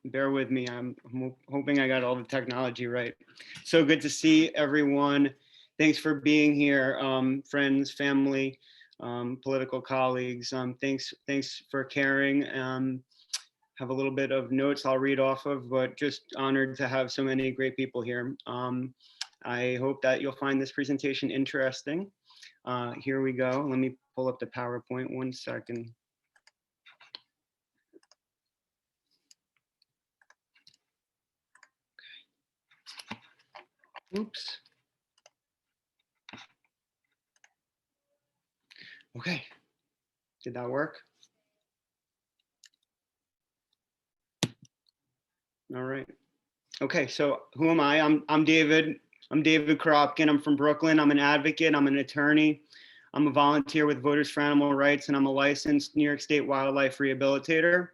Bear with me. I'm hoping I got all the technology right. So good to see everyone. Thanks for being here, friends, family, political colleagues. Thanks for caring. Have a little bit of notes I'll read off of, but just honored to have so many great people here. I hope that you'll find this presentation interesting. Here we go. Let me pull up the PowerPoint 1 second. Oops. Okay. Did that work? All right. Okay, so who am I? I'm David. I'm David Kropkin. I'm from Brooklyn. I'm an advocate. I'm an attorney. I'm a volunteer with Voters for Animal Rights, and I'm a licensed New York State wildlife rehabilitator.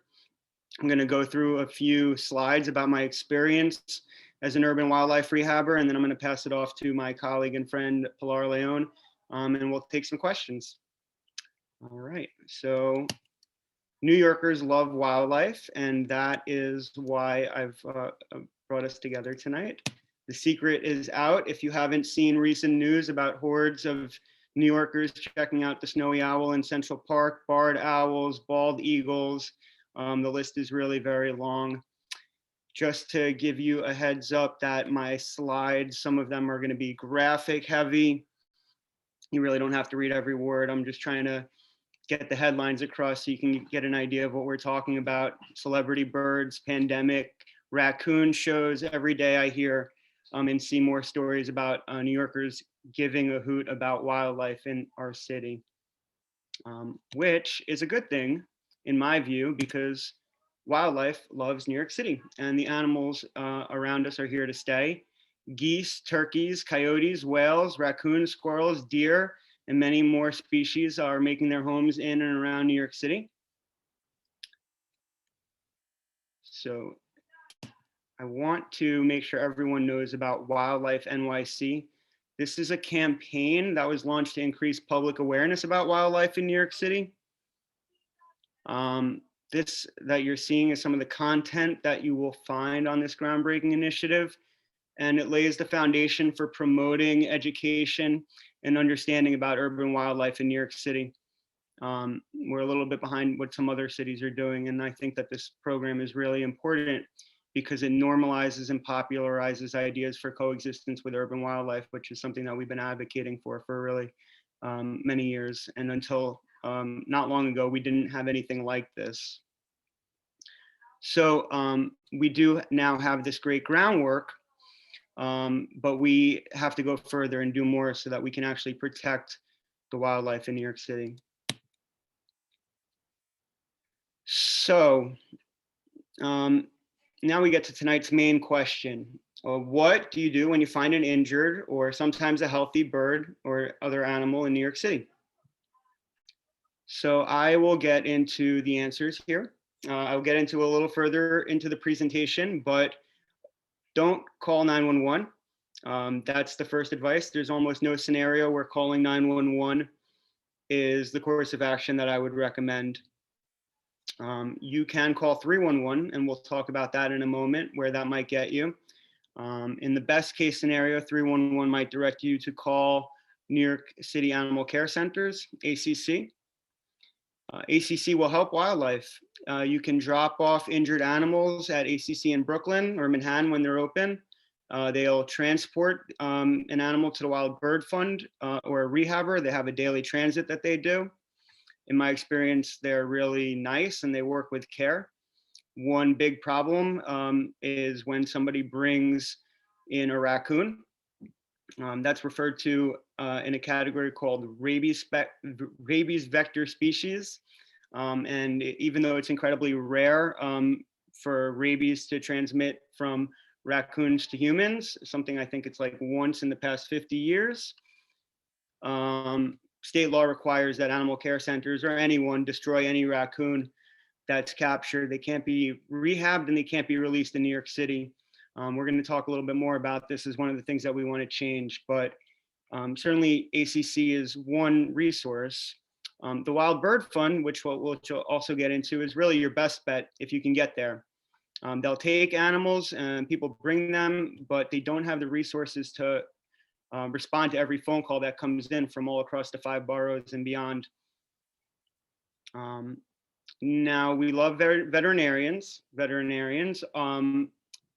I'm going to go through a few slides about my experience as an urban wildlife rehabber, and then I'm going to pass it off to my colleague and friend Pilar Leon, and we'll take some questions. All right, so New Yorkers love wildlife, and that is why I've brought us together tonight. The secret is out. If you haven't seen recent news about hordes of New Yorkers checking out the snowy owl in Central Park, barred owls, bald eagles, the list is really very long. Just to give you a heads up that my slides, some of them are going to be graphic heavy. You really don't have to read every word. I'm just trying to get the headlines across so you can get an idea of what we're talking about. Celebrity birds, pandemic, raccoon shows. Every day I hear and see more stories about New Yorkers giving a hoot about wildlife in our city, which is a good thing in my view, because wildlife loves New York City and the animals around us are here to stay. Geese, turkeys, coyotes, whales, raccoons, squirrels, deer, and many more species are making their homes in and around New York City. So I want to make sure everyone knows about Wildlife NYC. This is a campaign that was launched to increase public awareness about wildlife in New York City. This that you're seeing is some of the content that you will find on this groundbreaking initiative, and it lays the foundation for promoting education and understanding about urban wildlife in New York City. We're a little bit behind what some other cities are doing, and I think that this program is really important because it normalizes and popularizes ideas for coexistence with urban wildlife, which is something that we've been advocating for really many years. And until not long ago, we didn't have anything like this. So we do now have this great groundwork, but we have to go further and do more so that we can actually protect the wildlife in New York City. So now we get to tonight's main question. What do you do when you find an injured or sometimes a healthy bird or other animal in New York City? So I will get into the answers here. I'll get into a little further into the presentation, but don't call 911. That's the first advice. There's almost no scenario where calling 911 is the course of action that I would recommend. You can call 311, and we'll talk about that in a moment, where that might get you. In the best case scenario, 311 might direct you to call New York City Animal Care Centers, ACC. ACC will help wildlife. You can drop off injured animals at ACC in Brooklyn or Manhattan when they're open. They'll transport an animal to the Wild Bird Fund or a rehabber. They have a daily transit that they do. In my experience, they're really nice and they work with care. One big problem is when somebody brings in a raccoon. That's referred to in a category called rabies vector species. And even though it's incredibly rare for rabies to transmit from raccoons to humans, something I think it's like once in the past 50 years, state law requires that animal care centers or anyone destroy any raccoon that's captured. They can't be rehabbed and they can't be released in New York City. We're going to talk a little bit more about this as one of the things that we want to change, but certainly ACC is one resource. The Wild Bird Fund, which we'll also get into, is really your best bet if you can get there. They'll take animals and people bring them, but they don't have the resources to respond to every phone call that comes in from all across the 5 boroughs and beyond. Now we love veterinarians.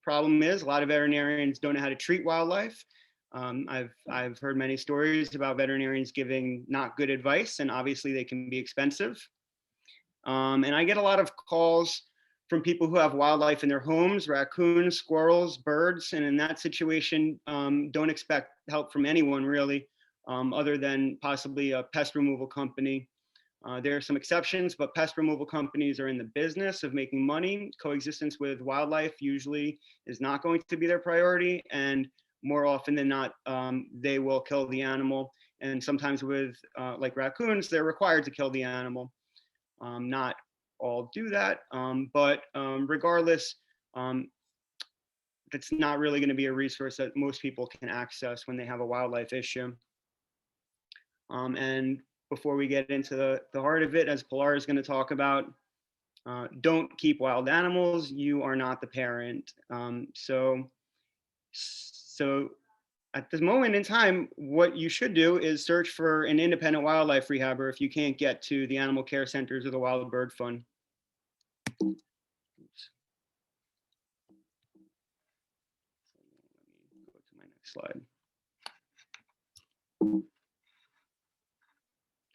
Problem is, a lot of veterinarians don't know how to treat wildlife. I've heard many stories about veterinarians giving not good advice, and obviously they can be expensive. And I get a lot of calls from people who have wildlife in their homes, raccoons, squirrels, birds, and in that situation, don't expect help from anyone really, other than possibly a pest removal company. There are some exceptions, but pest removal companies are in the business of making money. Coexistence with wildlife usually is not going to be their priority, and more often than not, they will kill the animal. And sometimes with like raccoons, they're required to kill the animal. Not all do that, but regardless, that's not really going to be a resource that most people can access when they have a wildlife issue. And before we get into the heart of it, as Pilar is going to talk about, don't keep wild animals. You are not the parent. So at this moment in time, what you should do is search for an independent wildlife rehabber if you can't get to the animal care centers or the Wild Bird Fund. Oops. Let me go to my next slide.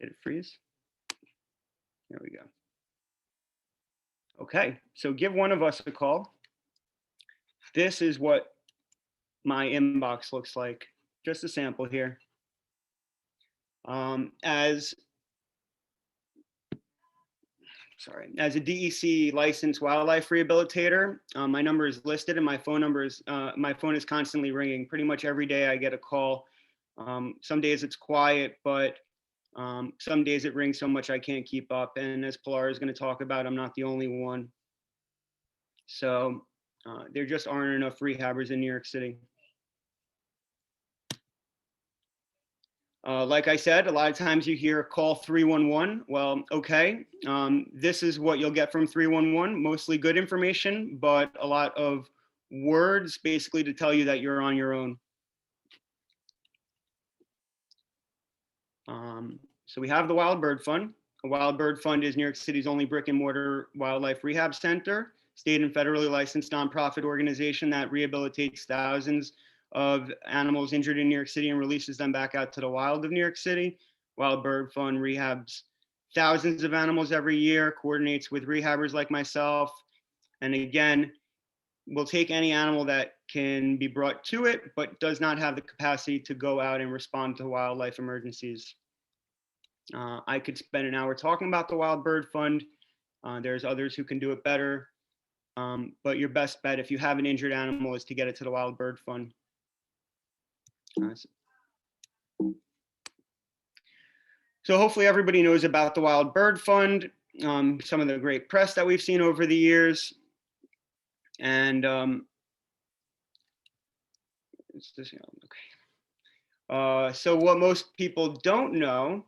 Did it freeze? There we go. Okay, so give one of us a call. This is what my inbox looks like. Just a sample here. As a DEC licensed wildlife rehabilitator, my number is listed, and my phone is constantly ringing. Pretty much every day I get a call. Some days it's quiet, but some days it rings so much I can't keep up. And as Pilar is going to talk about, I'm not the only one. So there just aren't enough rehabbers in New York City. Like I said, a lot of times you hear call 311. Well, okay, this is what you'll get from 311, mostly good information, but a lot of words basically to tell you that you're on your own. So we have the Wild Bird Fund. The Wild Bird Fund is New York City's only brick and mortar wildlife rehab center, state and federally licensed nonprofit organization that rehabilitates thousands of animals injured in New York City and releases them back out to the wild of New York City. Wild Bird Fund rehabs thousands of animals every year, coordinates with rehabbers like myself, and again, will take any animal that can be brought to it, but does not have the capacity to go out and respond to wildlife emergencies. I could spend an hour talking about the Wild Bird Fund. There's others who can do it better, but your best bet if you have an injured animal is to get it to the Wild Bird Fund. So hopefully everybody knows about the Wild Bird Fund, some of the great press that we've seen over the years. And so what most people don't know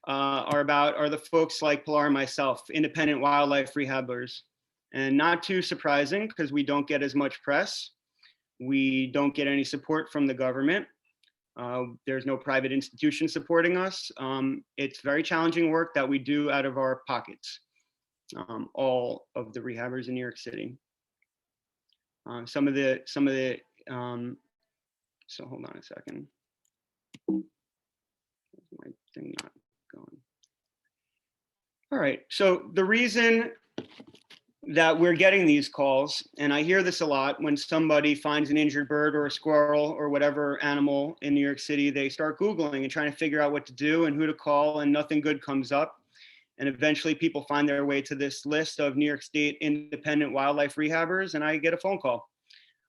are the folks like Pilar and myself, independent wildlife rehabbers. And not too surprising, because we don't get as much press. We don't get any support from the government. There's no private institution supporting us. It's very challenging work that we do out of our pockets, all of the rehabbers in New York City. So hold on a second. My thing not going. All right, so the reason that we're getting these calls, and I hear this a lot, when somebody finds an injured bird or a squirrel or whatever animal in New York City, they start Googling and trying to figure out what to do and who to call, and nothing good comes up. And eventually people find their way to this list of New York State independent wildlife rehabbers, and I get a phone call.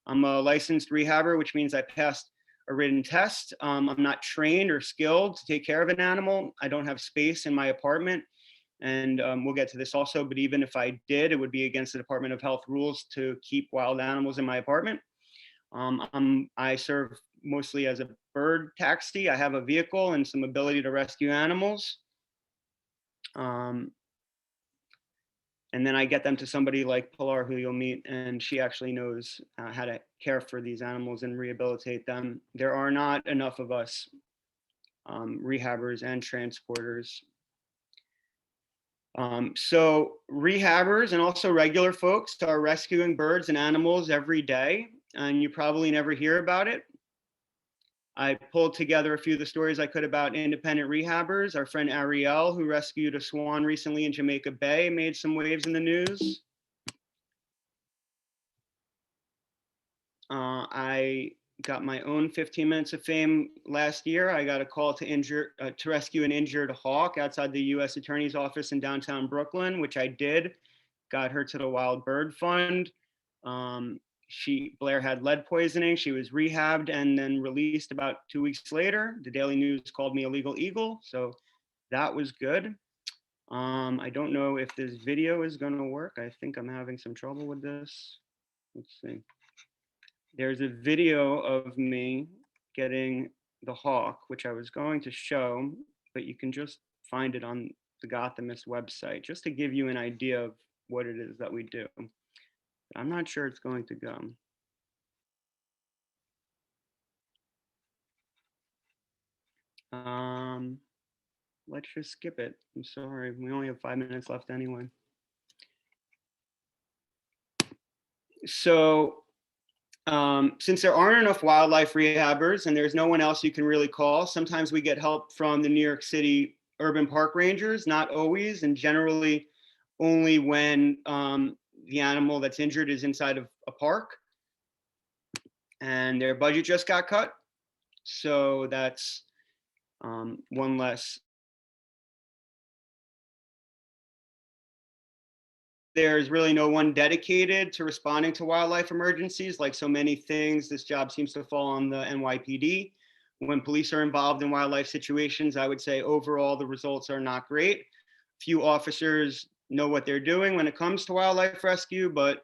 I'm a licensed rehabber, which means I passed a written test. I'm not trained or skilled to take care of an animal. I don't have space in my apartment. And we'll get to this also, but even if I did, it would be against the Department of Health rules to keep wild animals in my apartment. I serve mostly as a bird taxi. I have a vehicle and some ability to rescue animals. And then I get them to somebody like Pilar, who you'll meet, and she actually knows how to care for these animals and rehabilitate them. There are not enough of us rehabbers and transporters. So rehabbers and also regular folks are rescuing birds and animals every day, and you probably never hear about it. I pulled together a few of the stories I could about independent rehabbers. Our friend Ariel, who rescued a swan recently in Jamaica Bay, made some waves in the news. I got my own 15 minutes of fame last year. I got a call to rescue an injured hawk outside the U.S. Attorney's Office in downtown Brooklyn, which I did. Got her to the Wild Bird Fund. Blair had lead poisoning. She was rehabbed and then released about 2 weeks later. The Daily News called me a legal eagle, so that was good. I don't know if this video is going to work. I think I'm having some trouble with this. Let's see. There's a video of me getting the hawk, which I was going to show, but you can just find it on the Gothamist website, just to give you an idea of what it is that we do. I'm not sure it's going to go. Let's just skip it. I'm sorry, we only have 5 minutes left anyway. So since there aren't enough wildlife rehabbers and there's no one else you can really call, sometimes we get help from the New York City urban park rangers, not always, and generally only when the animal that's injured is inside of a park and their budget just got cut. So that's one less. There's really no one dedicated to responding to wildlife emergencies. Like so many things, this job seems to fall on the NYPD. When police are involved in wildlife situations, I would say overall the results are not great. Few officers know what they're doing when it comes to wildlife rescue, but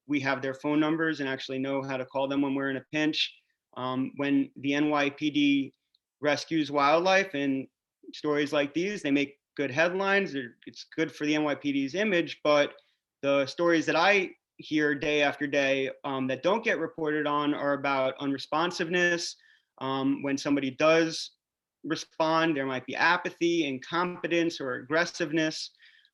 we have their phone numbers and actually know how to call them when we're in a pinch. When the NYPD rescues wildlife in stories like these, they make good headlines. It's good for the NYPD's image, but the stories that I hear day after day that don't get reported on are about unresponsiveness. When somebody does respond, there might be apathy, incompetence, or aggressiveness.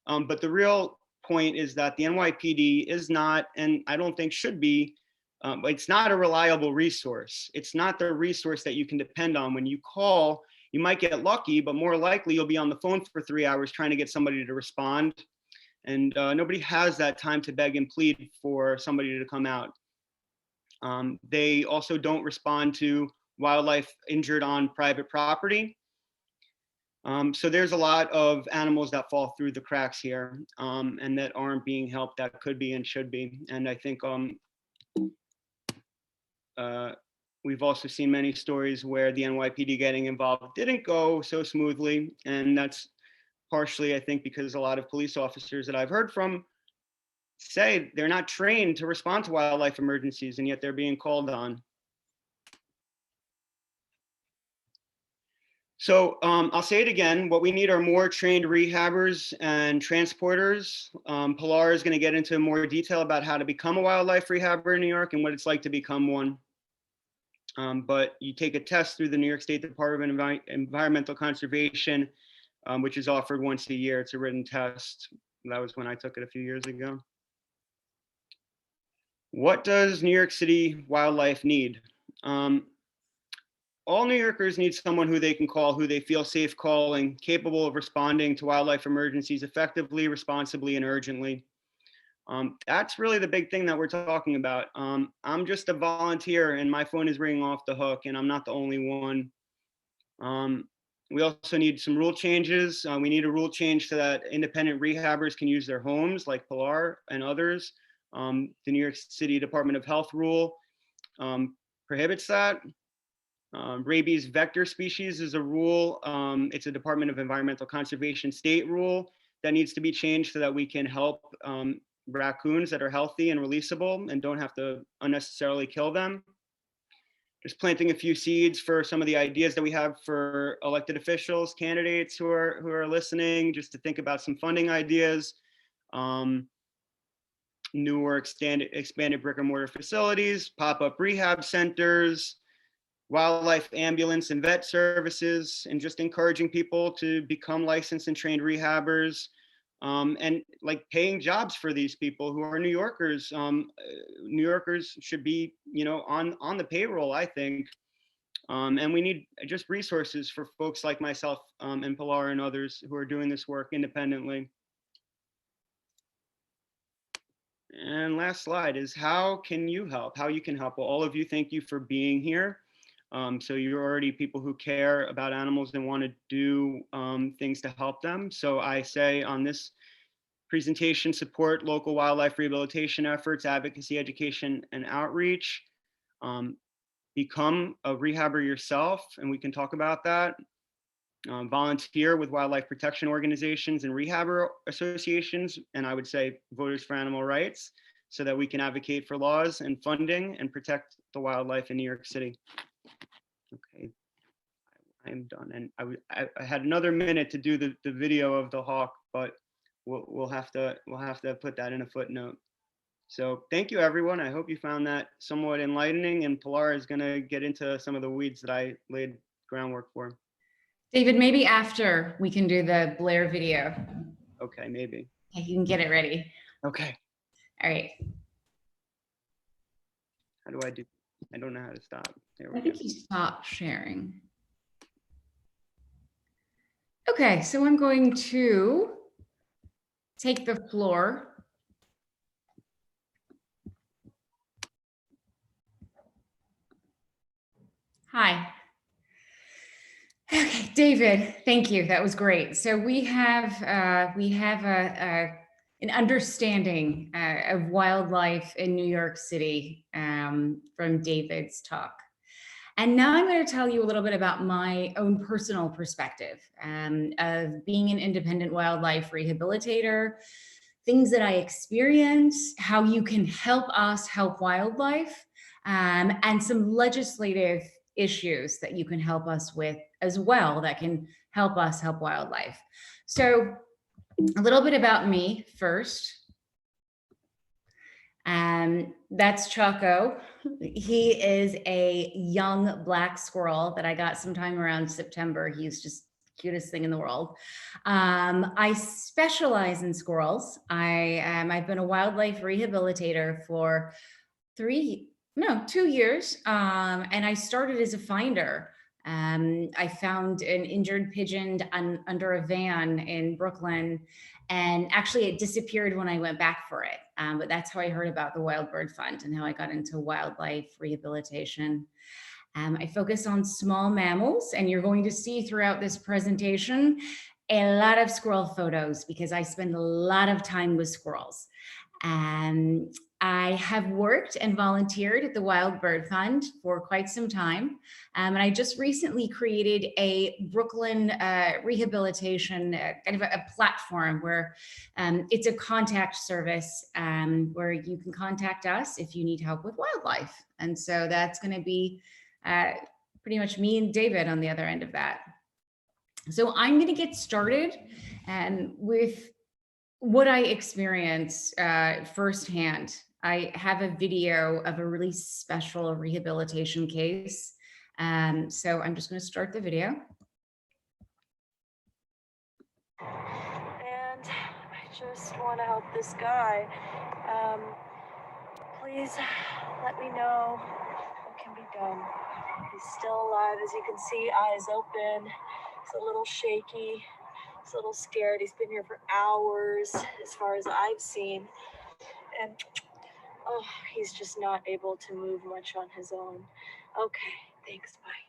But the real point is that the NYPD is not, and I don't think should be, it's not a reliable resource. It's not the resource that you can depend on. When you call, you might get lucky, but more likely you'll be on the phone for 3 hours trying to get somebody to respond. And nobody has that time to beg and plead for somebody to come out. They also don't respond to wildlife injured on private property. So there's a lot of animals that fall through the cracks here and that aren't being helped that could be and should be. And I think we've also seen many stories where the NYPD getting involved didn't go so smoothly. And that's partially, I think, because a lot of police officers that I've heard from say they're not trained to respond to wildlife emergencies, and yet they're being called on. So I'll say it again, what we need are more trained rehabbers and transporters. Pilar is going to get into more detail about how to become a wildlife rehabber in New York and what it's like to become one. But you take a test through the New York State Department of Environmental Conservation, which is offered once a year. It's a written test. That was when I took it a few years ago. What does New York City wildlife need? All New Yorkers need someone who they can call, who they feel safe calling, capable of responding to wildlife emergencies effectively, responsibly, and urgently. That's really the big thing that we're talking about. I'm just a volunteer and my phone is ringing off the hook, and I'm not the only one. We also need some rule changes. We need a rule change so that independent rehabbers can use their homes like Pilar and others. The New York City Department of Health rule prohibits that. Rabies vector species is a rule. It's a Department of Environmental Conservation state rule that needs to be changed so that we can help raccoons that are healthy and releasable and don't have to unnecessarily kill them. Just planting a few seeds for some of the ideas that we have for elected officials, candidates who are listening, just to think about some funding ideas. Newer expanded brick and mortar facilities, pop-up rehab centers, wildlife ambulance and vet services, and just encouraging people to become licensed and trained rehabbers, and like paying jobs for these people who are New Yorkers. New Yorkers should be, on the payroll, I think. And we need just resources for folks like myself, and Pilar and others who are doing this work independently. And last slide is how can you help? How you can help? Well, all of you, thank you for being here. So you're already people who care about animals and want to do things to help them. So I say on this presentation, support local wildlife rehabilitation efforts, advocacy, education, and outreach. Become a rehabber yourself, and we can talk about that. Volunteer with wildlife protection organizations and rehabber associations, and I would say Voters for Animal Rights, so that we can advocate for laws and funding and protect the wildlife in New York City. Okay, I am done. And I had another minute to do the video of the hawk, but we'll have to put that in a footnote. So thank you, everyone. I hope you found that somewhat enlightening, and Pilar is going to get into some of the weeds that I laid groundwork for. David, maybe after we can do the Blair video. Okay, maybe. Okay, you can get it ready. Okay. All right. How do I do? I don't know how to stop. There we I go. think you stopped sharing. Okay, so I'm going to take the floor. Hi. Okay, David, thank you. That was great. So we have an understanding of wildlife in New York City from David's talk. And now I'm going to tell you a little bit about my own personal perspective of being an independent wildlife rehabilitator, things that I experience, how you can help us help wildlife, and some legislative issues that you can help us with as well that can help us help wildlife. So a little bit about me first. That's Chaco. He is a young black squirrel that I got sometime around September. He's just cutest thing in the world. I specialize in squirrels. I've been a wildlife rehabilitator for 2 years. And I started as a finder. I found an injured pigeon under a van in Brooklyn, and actually it disappeared when I went back for it. But that's how I heard about the Wild Bird Fund and how I got into wildlife rehabilitation. I focus on small mammals, and you're going to see throughout this presentation a lot of squirrel photos because I spend a lot of time with squirrels. I have worked and volunteered at the Wild Bird Fund for quite some time. And I just recently created a Brooklyn rehabilitation, kind of a platform where it's a contact service where you can contact us if you need help with wildlife. And so that's going to be pretty much me and David on the other end of that. So I'm going to get started with what I experienced firsthand. I have a video of a really special rehabilitation case. So I'm just going to start the video. And I just want to help this guy. Please let me know what can be done. He's still alive, as you can see, eyes open. He's a little shaky. He's a little scared. He's been here for hours, as far as I've seen. And oh, he's just not able to move much on his own. Okay, thanks, bye.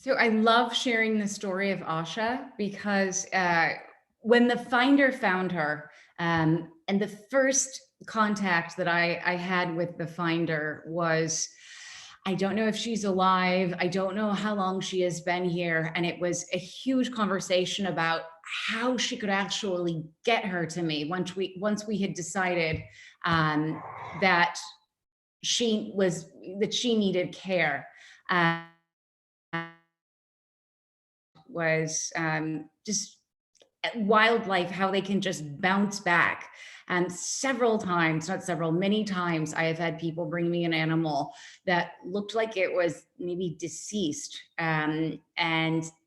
So I love sharing the story of Asha because when the finder found her, and the first contact that I had with the finder was, I don't know if she's alive. I don't know how long she has been here. And it was a huge conversation about how she could actually get her to me once we had decided that she needed care. Uh, was just wildlife, how they can just bounce back. And several times, not several, many times, I have had people bring me an animal that looked like it was maybe deceased. And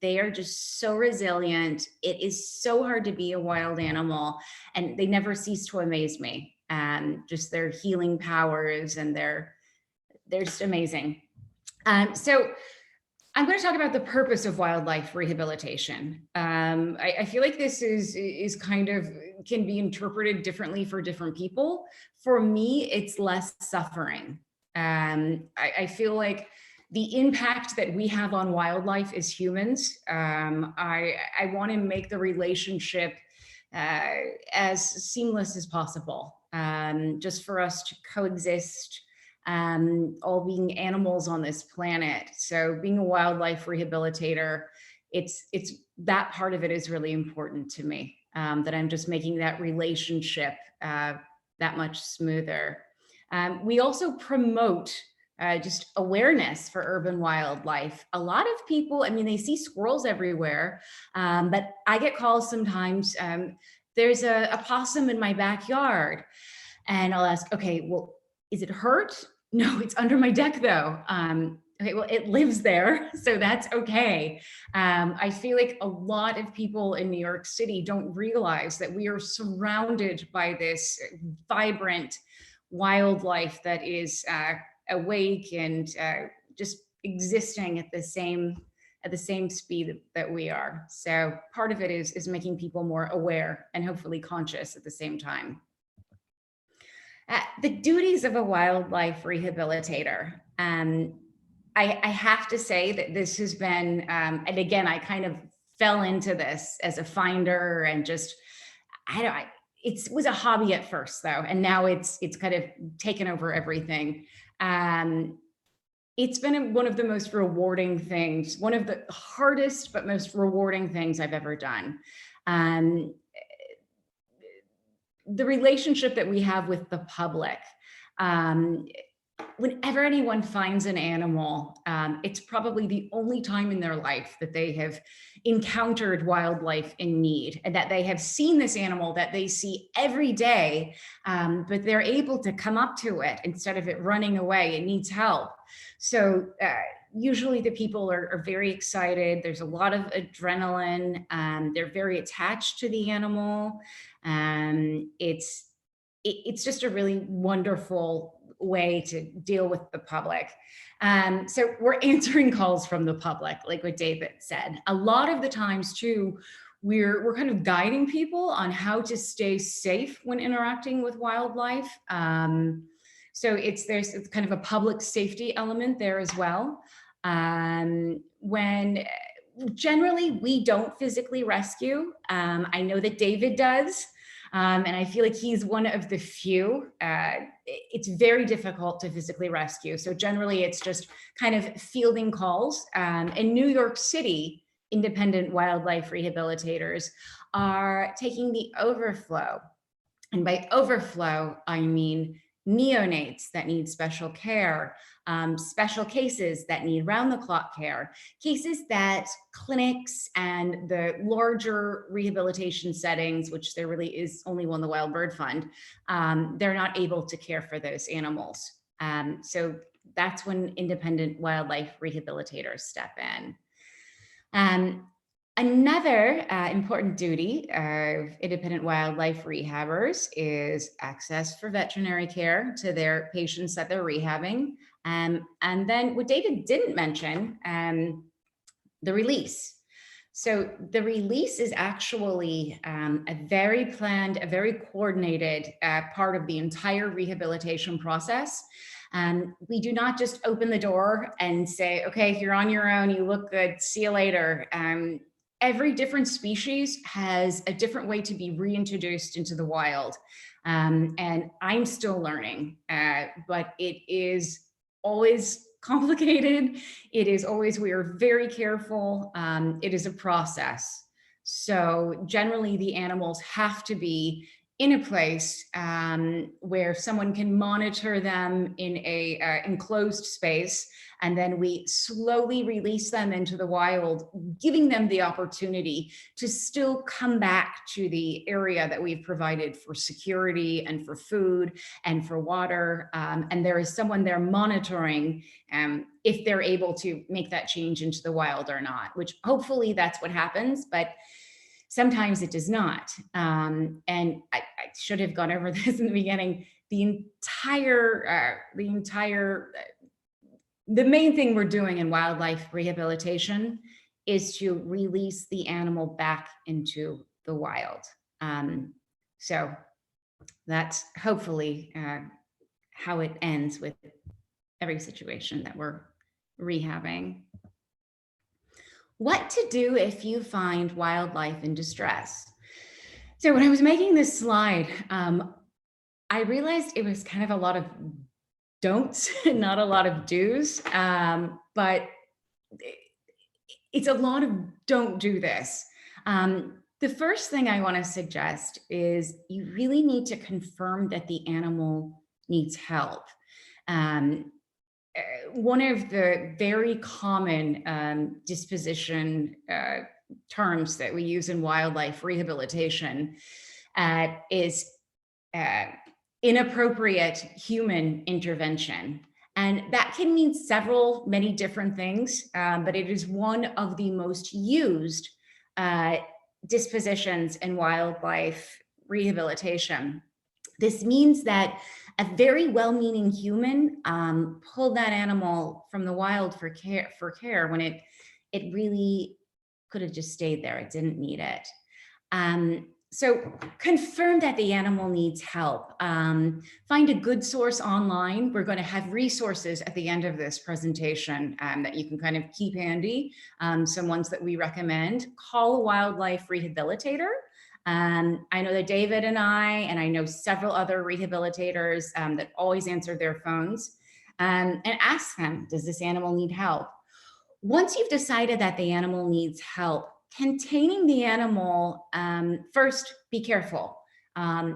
they are just so resilient. It is so hard to be a wild animal, and they never cease to amaze me. Just their healing powers, and they're just amazing. So I'm going to talk about the purpose of wildlife rehabilitation. I feel like this is kind of can be interpreted differently for different people. For me, it's less suffering. I feel like the impact that we have on wildlife as humans, I want to make the relationship as seamless as possible, just for us to coexist, all being animals on this planet. So being a wildlife rehabilitator, it's that part of it is really important to me, that I'm just making that relationship that much smoother. We also promote just awareness for urban wildlife. A lot of people, I mean, they see squirrels everywhere, but I get calls sometimes, there's a possum in my backyard. And I'll ask, okay, well, is it hurt? No, it's under my deck though. Okay, well, it lives there, so that's okay. I feel like a lot of people in New York City don't realize that we are surrounded by this vibrant wildlife that is awake and just existing at the same speed that we are. So part of it is making people more aware and hopefully conscious at the same time. The duties of a wildlife rehabilitator. I have to say that this has been, and again, I kind of fell into this as a finder and just, it was a hobby at first though, and now it's kind of taken over everything. It's been one of the most rewarding things, one of the hardest but most rewarding things I've ever done. The relationship that we have with the public. Whenever anyone finds an animal, it's probably the only time in their life that they have encountered wildlife in need, and that they have seen this animal that they see every day, but they're able to come up to it instead of it running away. It needs help. So usually the people are very excited. There's a lot of adrenaline. They're very attached to the animal. It's just a really wonderful way to deal with the public. So we're answering calls from the public, like what David said. A lot of the times too, we're kind of guiding people on how to stay safe when interacting with wildlife. So there's kind of a public safety element there as well. When generally we don't physically rescue. I know that David does. And I feel like he's one of the few. It's very difficult to physically rescue. So generally it's just kind of fielding calls. In New York City, independent wildlife rehabilitators are taking the overflow. And by overflow, I mean neonates that need special care, special cases that need round-the-clock care, cases that clinics and the larger rehabilitation settings, which there really is only one, the Wild Bird Fund, they're not able to care for those animals. So that's when independent wildlife rehabilitators step in. Another important duty of independent wildlife rehabbers is access for veterinary care to their patients that they're rehabbing. And then what David didn't mention, the release. So the release is actually a very planned, a very coordinated part of the entire rehabilitation process. We do not just open the door and say, okay, you're on your own, you look good, see you later. Every different species has a different way to be reintroduced into the wild. And I'm still learning, but it is always complicated. It is always, we are very careful. It is a process. So generally the animals have to be in a place where someone can monitor them in a enclosed space, and then we slowly release them into the wild, giving them the opportunity to still come back to the area that we've provided for security and for food and for water. And there is someone there monitoring if they're able to make that change into the wild or not, which hopefully that's what happens, but sometimes it does not. And I should have gone over this in the beginning. The main thing we're doing in wildlife rehabilitation is to release the animal back into the wild. So that's hopefully how it ends with every situation that we're rehabbing. What to do if you find wildlife in distress. So when I was making this slide, I realized it was kind of a lot of don'ts, not a lot of do's, but it's a lot of don't do this. The first thing I want to suggest is you really need to confirm that the animal needs help. One of the very common disposition terms that we use in wildlife rehabilitation is inappropriate human intervention. And that can mean many different things, but it is one of the most used dispositions in wildlife rehabilitation. This means that a very well-meaning human pulled that animal from the wild for care when it really could have just stayed there. It didn't need it. So confirm that the animal needs help. Find a good source online. We're going to have resources at the end of this presentation that you can kind of keep handy. Some ones that we recommend. Call a wildlife rehabilitator. I know that David and I know several other rehabilitators that always answer their phones, and ask them, does this animal need help? Once you've decided that the animal needs help, containing the animal, first, be careful.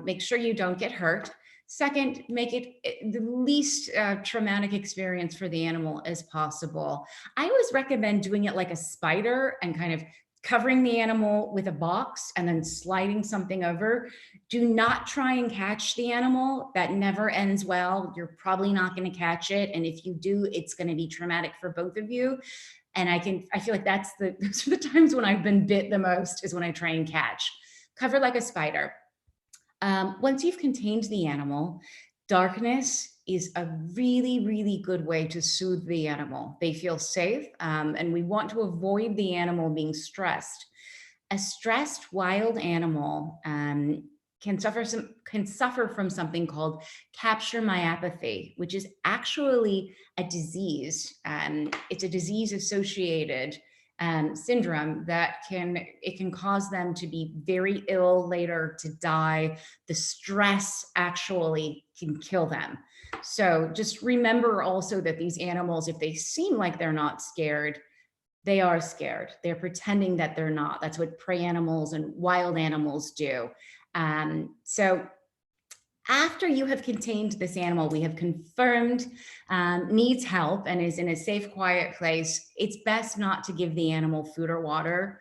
Make sure you don't get hurt. Second, make it the least traumatic experience for the animal as possible. I always recommend doing it like a spider and kind of covering the animal with a box and then sliding something over. Do not try and catch the animal. That never ends well. You're probably not going to catch it. And if you do, it's going to be traumatic for both of you. And I feel like those are the times when I've been bit the most, is when I try and catch. Cover like a spider. Once you've contained the animal, darkness is a really, really good way to soothe the animal. They feel safe, and we want to avoid the animal being stressed. A stressed wild animal can suffer from something called capture myopathy, which is actually a disease. It's a disease-associated syndrome that can cause them to be very ill later, to die. The stress actually can kill them. So just remember also that these animals, if they seem like they're not scared, they are scared. They're pretending that they're not. That's what prey animals and wild animals do. So after you have contained this animal, we have confirmed needs help and is in a safe, quiet place, it's best not to give the animal food or water.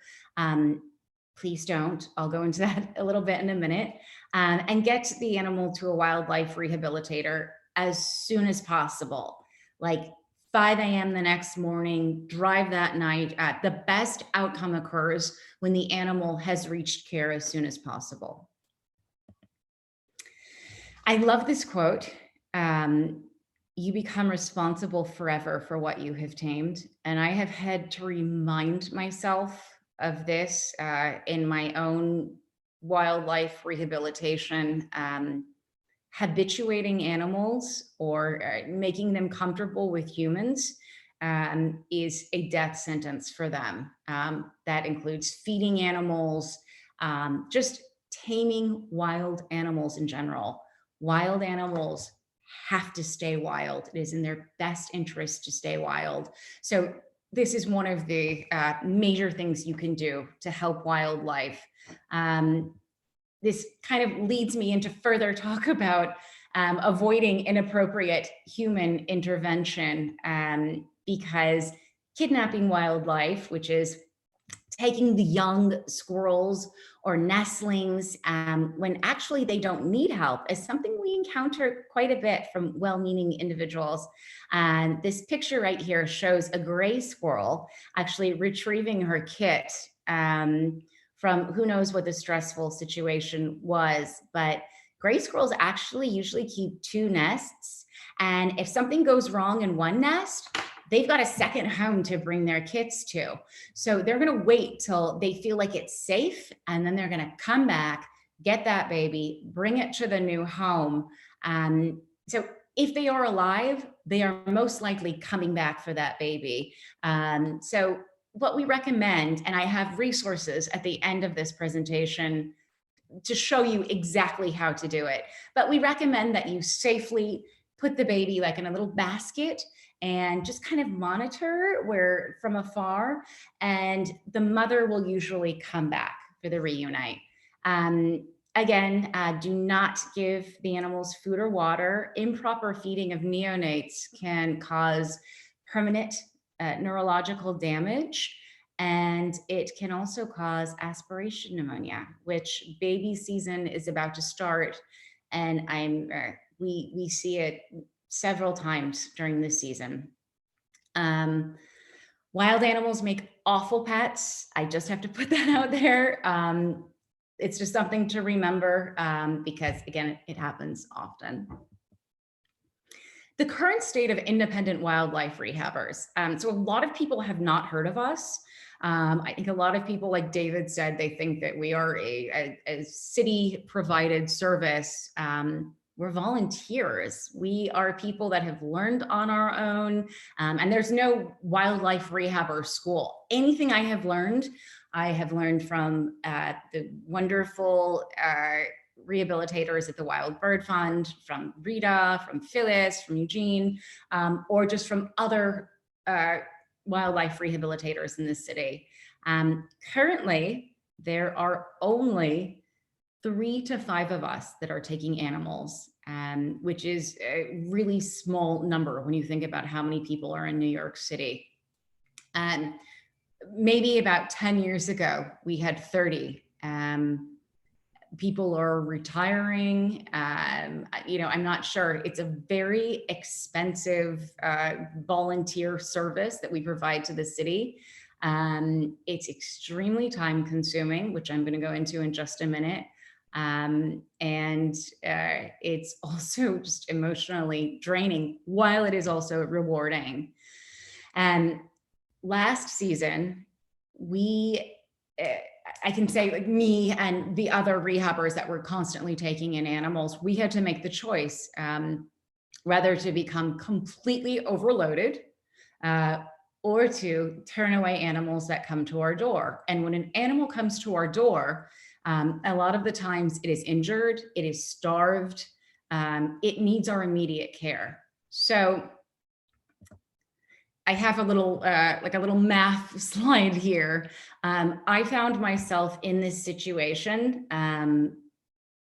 Please don't. I'll go into that a little bit in a minute. And get the animal to a wildlife rehabilitator as soon as possible, like 5 a.m. the next morning, drive that night. The best outcome occurs when the animal has reached care as soon as possible. I love this quote. You become responsible forever for what you have tamed. And I have had to remind myself of this in my own wildlife rehabilitation habituating animals or making them comfortable with humans is a death sentence for them. That includes feeding animals, just taming wild animals in general. Wild animals have to stay wild. It is in their best interest to stay wild. So this is one of the major things you can do to help wildlife. This kind of leads me into further talk about avoiding inappropriate human intervention, because kidnapping wildlife, which is taking the young squirrels or nestlings when actually they don't need help, is something we encounter quite a bit from well-meaning individuals. And this picture right here shows a gray squirrel actually retrieving her kit from who knows what the stressful situation was. But gray squirrels actually usually keep 2 nests. And if something goes wrong in one nest, they've got a second home to bring their kits to. So they're gonna wait till they feel like it's safe, and then they're gonna come back, get that baby, bring it to the new home. So if they are alive, they are most likely coming back for that baby. So what we recommend, and I have resources at the end of this presentation to show you exactly how to do it, but we recommend that you safely put the baby like in a little basket and just kind of monitor where from afar, and the mother will usually come back for the reunite. Again, do not give the animals food or water. Improper feeding of neonates can cause permanent neurological damage, and it can also cause aspiration pneumonia, which baby season is about to start, and we see it several times during this season. Wild animals make awful pets. I just have to put that out there. It's just something to remember because, again, it happens often. The current state of independent wildlife rehabbers. So a lot of people have not heard of us. I think a lot of people, like David said, they think that we are a city provided service. We're volunteers. We are people that have learned on our own, and there's no wildlife rehabber school. Anything I have learned from the wonderful rehabilitators at the Wild Bird Fund, from Rita, from Phyllis, from Eugene, or just from other wildlife rehabilitators in the city. Currently, there are only 3 to 5 of us that are taking animals, which is a really small number when you think about how many people are in New York City. And maybe about 10 years ago, we had 30. People are retiring. I'm not sure. It's a very expensive volunteer service that we provide to the city. It's extremely time consuming, which I'm going to go into in just a minute. And it's also just emotionally draining, while it is also rewarding. And last season, I can say, like, me and the other rehabbers that were constantly taking in animals, we had to make the choice whether to become completely overloaded or to turn away animals that come to our door. And when an animal comes to our door, a lot of the times it is injured, it is starved, it needs our immediate care. So I have a little math slide here. I found myself in this situation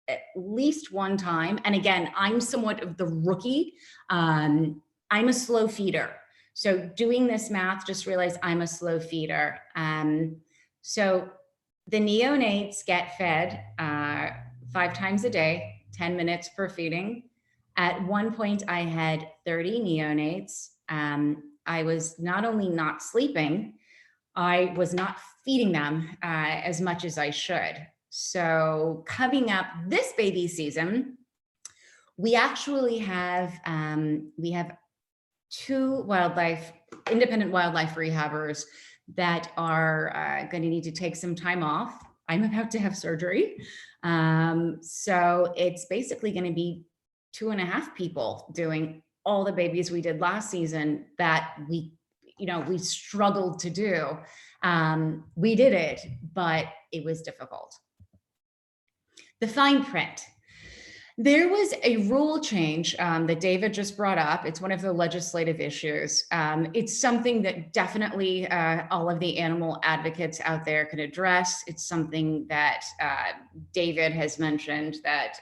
at least one time. And again, I'm somewhat of the rookie. I'm a slow feeder. So doing this math, just realized I'm a slow feeder. So the neonates get fed 5 times a day, 10 minutes per feeding. At one point, I had 30 neonates. I was not only not sleeping, I was not feeding them as much as I should. So coming up this baby season, we actually have 2 independent wildlife rehabbers that are going to need to take some time off. I'm about to have surgery. So it's basically going to be 2.5 people doing all the babies we did last season that we struggled to do. We did it, but it was difficult. The fine print. There was a rule change that David just brought up. It's one of the legislative issues. It's something that definitely all of the animal advocates out there can address. It's something that David has mentioned that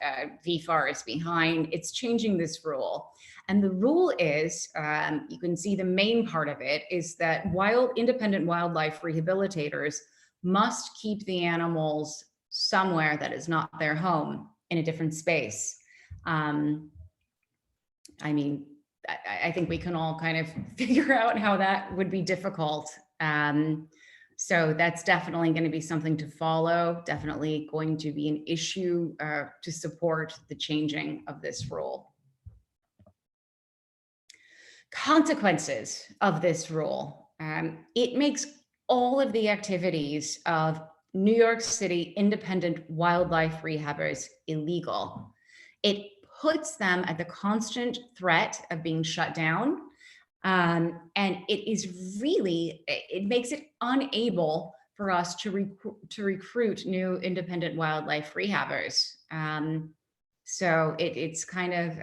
VFAR is behind. It's changing this rule. And the rule is, you can see the main part of it is that independent wildlife rehabilitators must keep the animals somewhere that is not their home, in a different space. I mean, I think we can all kind of figure out how that would be difficult. So that's definitely going to be something to follow, definitely going to be an issue to support the changing of this rule. Consequences of this rule. It makes all of the activities of New York City independent wildlife rehabbers illegal. It puts them at the constant threat of being shut down. And it makes it unable for us to recruit new independent wildlife rehabbers. So it's kind of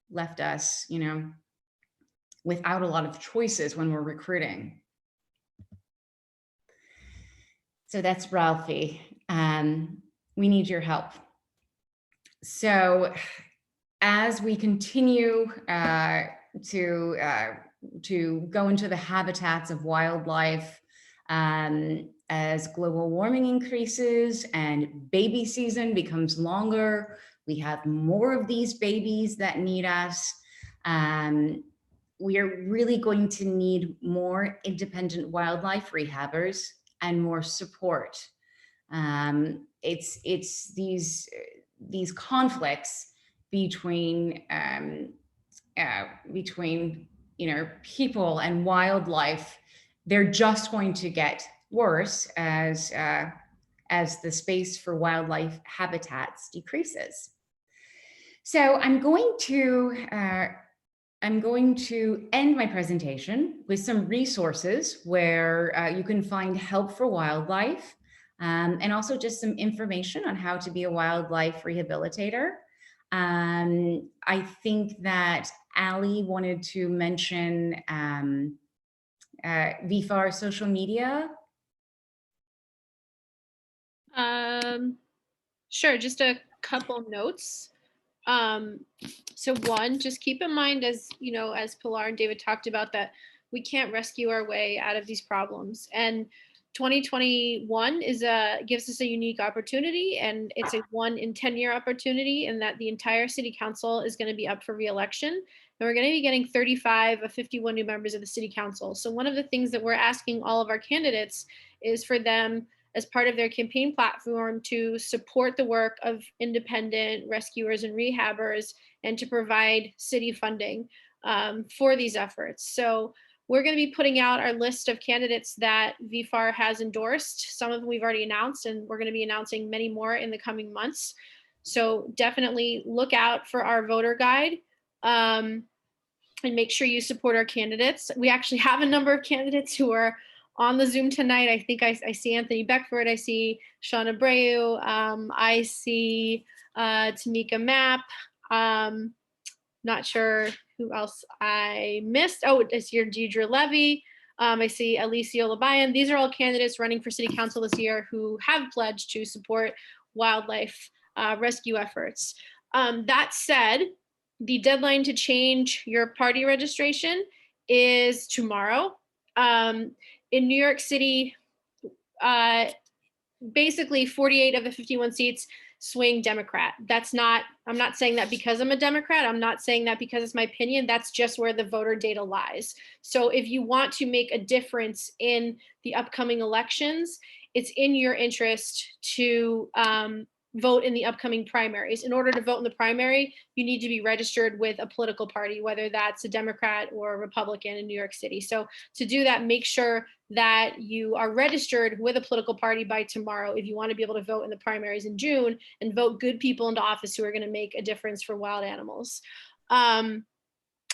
left us, without a lot of choices when we're recruiting. So that's Ralphie. We need your help. So as we continue to go into the habitats of wildlife, as global warming increases and baby season becomes longer, we have more of these babies that need us. We are really going to need more independent wildlife rehabbers and more support. It's these conflicts between people and wildlife. They're just going to get worse as the space for wildlife habitats decreases. So I'm going to end my presentation with some resources where you can find help for wildlife, and also just some information on how to be a wildlife rehabilitator. I think that Ali wanted to mention VFAR social media. Sure, just a couple notes. So one, just keep in mind, as Pilar and David talked about, that we can't rescue our way out of these problems. And 2021 gives us a unique opportunity, and it's a 1 in 10-year opportunity, and that the entire city council is going to be up for re-election. And we're going to be getting 35 of 51 new members of the city council. So one of the things that we're asking all of our candidates is for them, as part of their campaign platform, to support the work of independent rescuers and rehabbers, and to provide city funding for these efforts. So we're going to be putting out our list of candidates that VFAR has endorsed. Some of them we've already announced, and we're going to be announcing many more in the coming months. So definitely look out for our voter guide, and make sure you support our candidates. We actually have a number of candidates who are on the Zoom tonight. I think I see Anthony Beckford, I see Sean Abreu, I see Tamika Mapp, not sure who else I missed. Oh, it's your Deidre Levy. I see Alicia Labayan. These are all candidates running for city council this year who have pledged to support wildlife rescue efforts. That said, the deadline to change your party registration is tomorrow. In New York City, basically 48 of the 51 seats swing Democrat. I'm not saying that because I'm a Democrat. I'm not saying that because it's my opinion. That's just where the voter data lies. So if you want to make a difference in the upcoming elections, it's in your interest to vote in the upcoming primaries. In order to vote in the primary, you need to be registered with a political party, whether that's a Democrat or a Republican in New York City. So to do that, make sure that you are registered with a political party by tomorrow if you want to be able to vote in the primaries in June and vote good people into office who are going to make a difference for wild animals.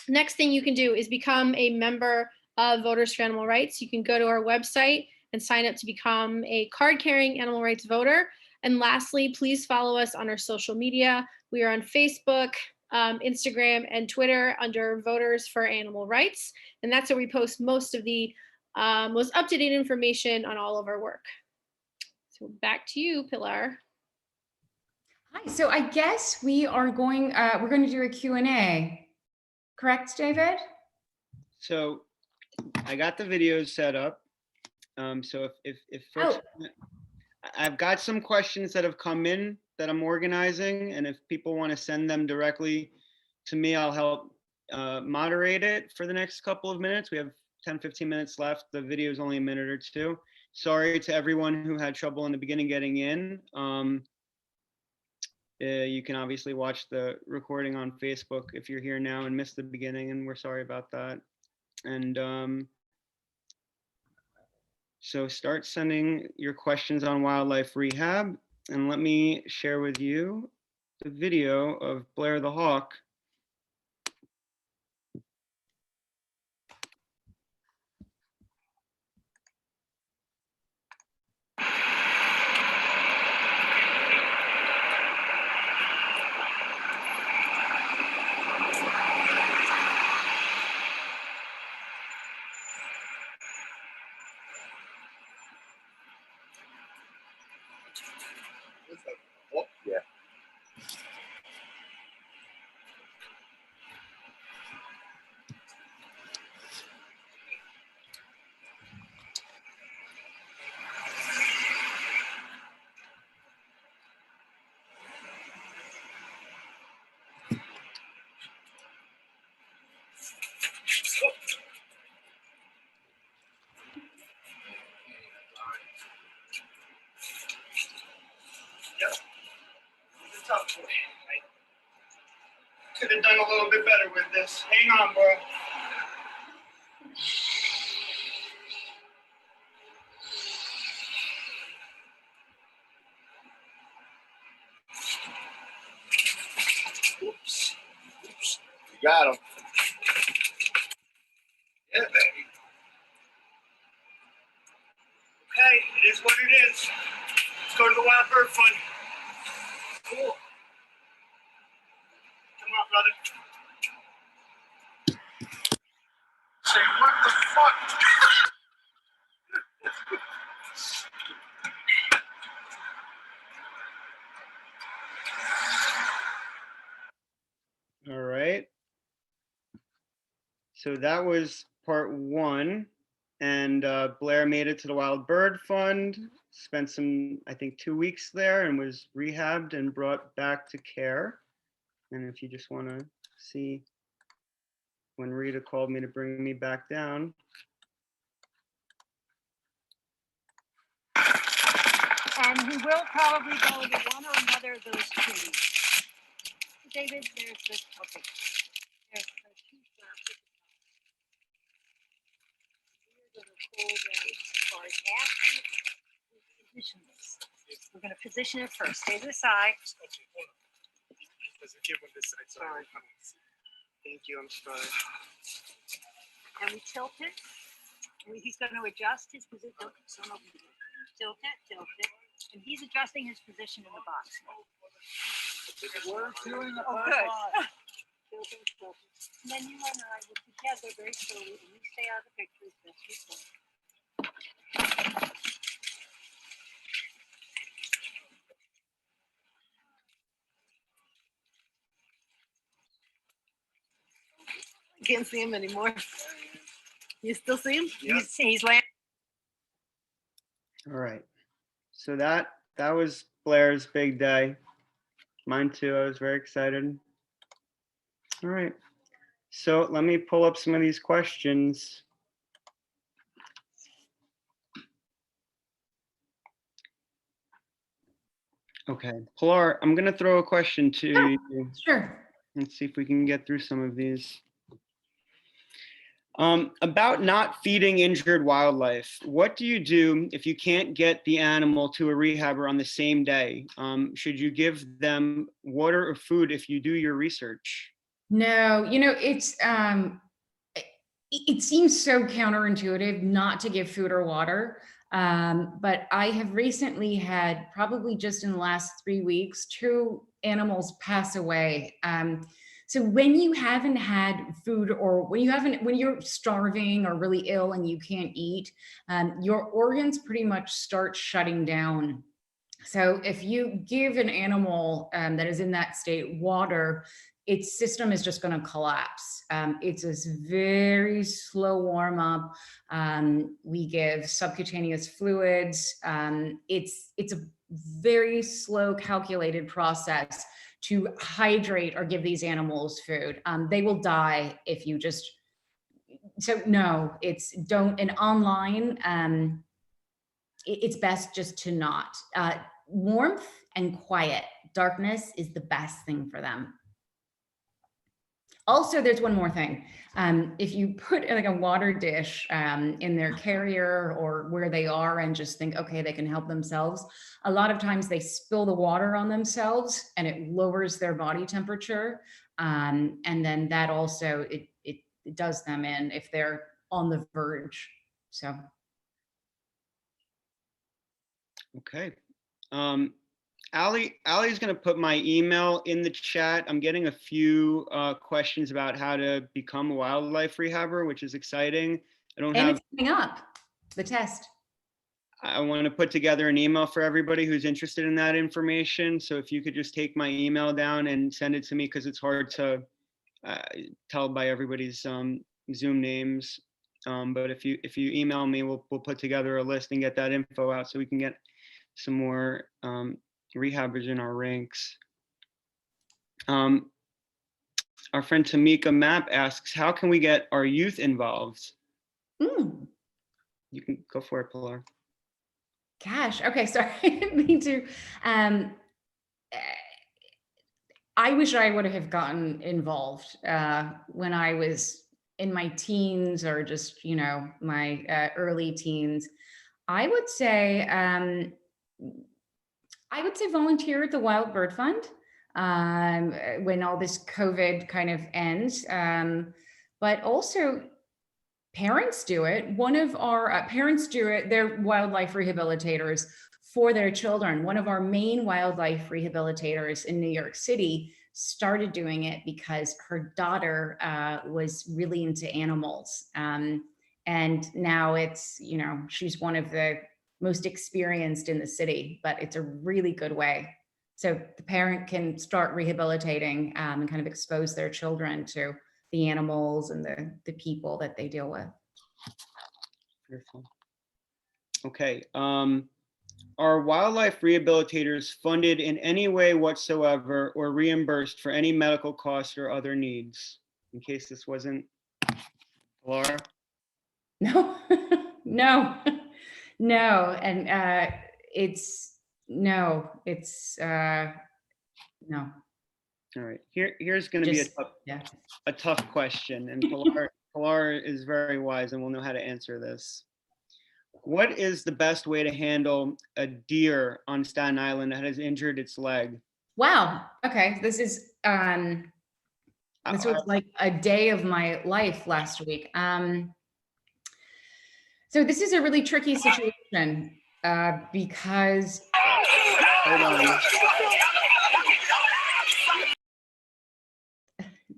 Next thing you can do is become a member of Voters for Animal Rights. You can go to our website and sign up to become a card-carrying animal rights voter. And lastly, please follow us on our social media. We are on Facebook, Instagram, and Twitter under Voters for Animal Rights. And that's where we post most of the most up-to-date information on all of our work. So back to you, Pilar. Hi, so I guess we're going to do a Q&A. Correct, David? So I got the videos set up. So if folks, I've got some questions that have come in that I'm organizing, and if people want to send them directly to me, I'll help moderate it for the next couple of minutes. We have 10-15 minutes left. The video is only a minute or two. Sorry to everyone who had trouble in the beginning getting in. You can obviously watch the recording on Facebook if you're here now and missed the beginning, and we're sorry about that. And so start sending your questions on wildlife rehab, and let me share with you the video of Blair the Hawk. Yeah. Tough boy. I could have done a little bit better with this. Hang on, bro. Oops. Oops. You got him. Yeah, baby. Okay, it is what it is. Let's go to the Wild Bird Fund. Cool. Come on, brother. Say, what the fuck? All right. So that was part one. And Blair made it to the Wild Bird Fund, spent some, I think, 2 weeks there and was rehabbed and brought back to care. And if you just want to see when Rita called me to bring me back down. And we will probably go to one or another of those trees. David, there's this, okay. There's the two flowers. We're going to hold them as far as after we position this. We're going to position it first. Stay to the side. Sorry. Thank you, I'm sorry. And we tilt it. He's going to adjust his position. Tilt it. And he's adjusting his position in the box. We're doing the Oh, good. Tilt it. And then you and I will together very slowly, and you stay out of the picture as best you can. Can't see him anymore. You still see him? Yeah. He's landing. All right. So that was Blair's big day. Mine too. I was very excited. All right. So let me pull up some of these questions. Okay, Pilar, I'm gonna throw a question to you. Sure. Let's see if we can get through some of these. About not feeding injured wildlife. What do you do if you can't get the animal to a rehabber on the same day? Should you give them water or food if you do your research? No, it seems so counterintuitive not to give food or water. But I have recently had, probably just in the last 3 weeks, 2 animals pass away. So when you haven't had food, or when you're starving or really ill and you can't eat, your organs pretty much start shutting down. So if you give an animal that is in that state water, its system is just going to collapse. It's this very slow warm up. We give subcutaneous fluids. It's a very slow, calculated process to hydrate or give these animals food. They will die if you just. So no, it's don't. And online, it's best just to not. Warmth and quiet. Darkness is the best thing for them. Also, there's one more thing. If you put like a water dish in their carrier or where they are and just think, okay, they can help themselves, a lot of times they spill the water on themselves and it lowers their body temperature. And then that also, it does them in if they're on the verge. So. Okay. Allie's going to put my email in the chat. I'm getting a few questions about how to become a wildlife rehabber, which is exciting. It's coming up, the test. I want to put together an email for everybody who's interested in that information. So if you could just take my email down and send it to me, because it's hard to tell by everybody's Zoom names. But if you email me, we'll put together a list and get that info out so we can get some more rehabbers in our ranks. Our friend Tamika Map asks, how can we get our youth involved? You can go for it, Pilar. Gosh, okay, sorry, me too. I wish I would have gotten involved when I was in my teens or just, my early teens. I would say volunteer at the Wild Bird Fund when all this COVID kind of ends. But also parents do it. One of our parents do it. They're wildlife rehabilitators for their children. One of our main wildlife rehabilitators in New York City started doing it because her daughter was really into animals. And now it's, she's one of the most experienced in the city, but it's a really good way. So the parent can start rehabilitating and kind of expose their children to the animals and the people that they deal with. Beautiful. Okay. Are wildlife rehabilitators funded in any way whatsoever or reimbursed for any medical costs or other needs? In case this wasn't Laura. No, no, no. And it's no. All right, here's going to be a tough question, and Pilar is very wise and will know how to answer this. What is the best way to handle a deer on Staten Island that has injured its leg? Wow. Okay, this was like a day of my life last week. So this is a really tricky situation because. Hold on.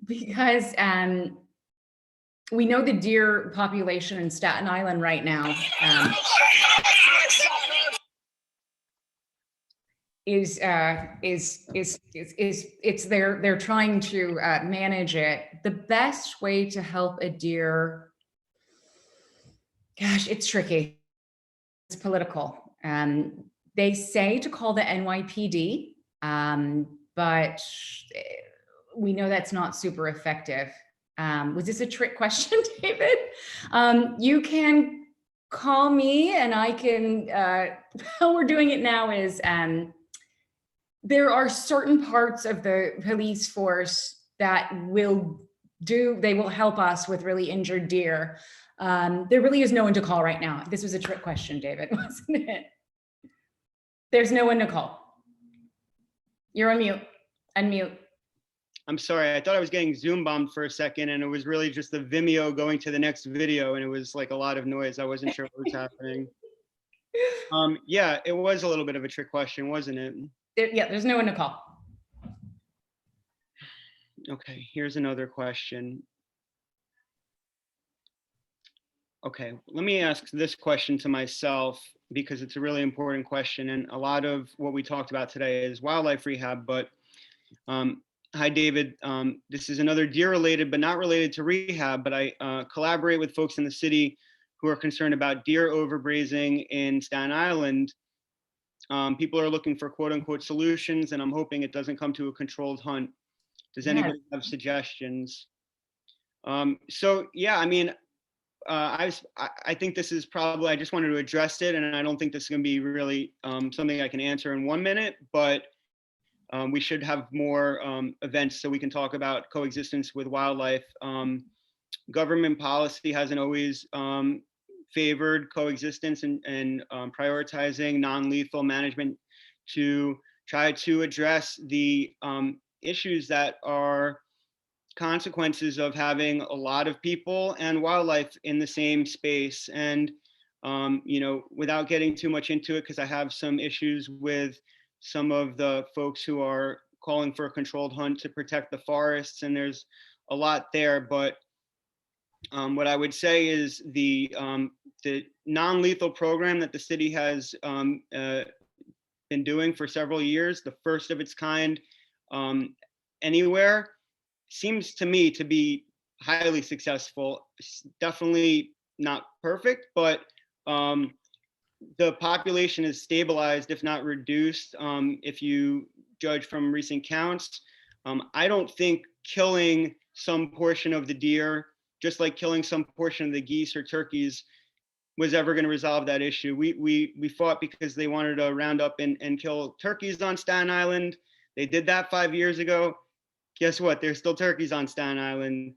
Because we know the deer population in Staten Island right now they're trying to manage it. The best way to help a deer, gosh, it's tricky. It's political. They say to call the NYPD, but we know that's not super effective. Was this a trick question, David? You can call me and I can, how we're doing it now is there are certain parts of the police force that they will help us with really injured deer. There really is no one to call right now. This was a trick question, David, wasn't it? There's no one to call. You're on mute. Unmute. I'm sorry, I thought I was getting Zoom bombed for a second, and it was really just the Vimeo going to the next video, and it was like a lot of noise. I wasn't sure what was happening. Yeah, it was a little bit of a trick question, wasn't it? Yeah, there's no one to call. Okay, here's another question. Okay, let me ask this question to myself because it's a really important question, and a lot of what we talked about today is wildlife rehab, but hi, David. This is another deer related, but not related to rehab, but I collaborate with folks in the city who are concerned about deer overgrazing in Staten Island. People are looking for quote unquote solutions, and I'm hoping it doesn't come to a controlled hunt. Does anybody have suggestions? So yeah, I mean, I think this is probably, I just wanted to address it, and I don't think this is going to be really something I can answer in 1 minute, but we should have more events so we can talk about coexistence with wildlife. Government policy hasn't always favored coexistence and prioritizing non-lethal management to try to address the issues that are consequences of having a lot of people and wildlife in the same space. And you know, without getting too much into it, because I have some issues with some of the folks who are calling for a controlled hunt to protect the forests, and there's a lot there. But what I would say is the non-lethal program that the city has been doing for several years, the first of its kind anywhere, seems to me to be highly successful. It's definitely not perfect, but the population is stabilized, if not reduced, if you judge from recent counts. I don't think killing some portion of the deer, just like killing some portion of the geese or turkeys, was ever going to resolve that issue. We fought because they wanted to round up and kill turkeys on Staten Island. They did that 5 years ago. Guess what? There's still turkeys on Staten Island.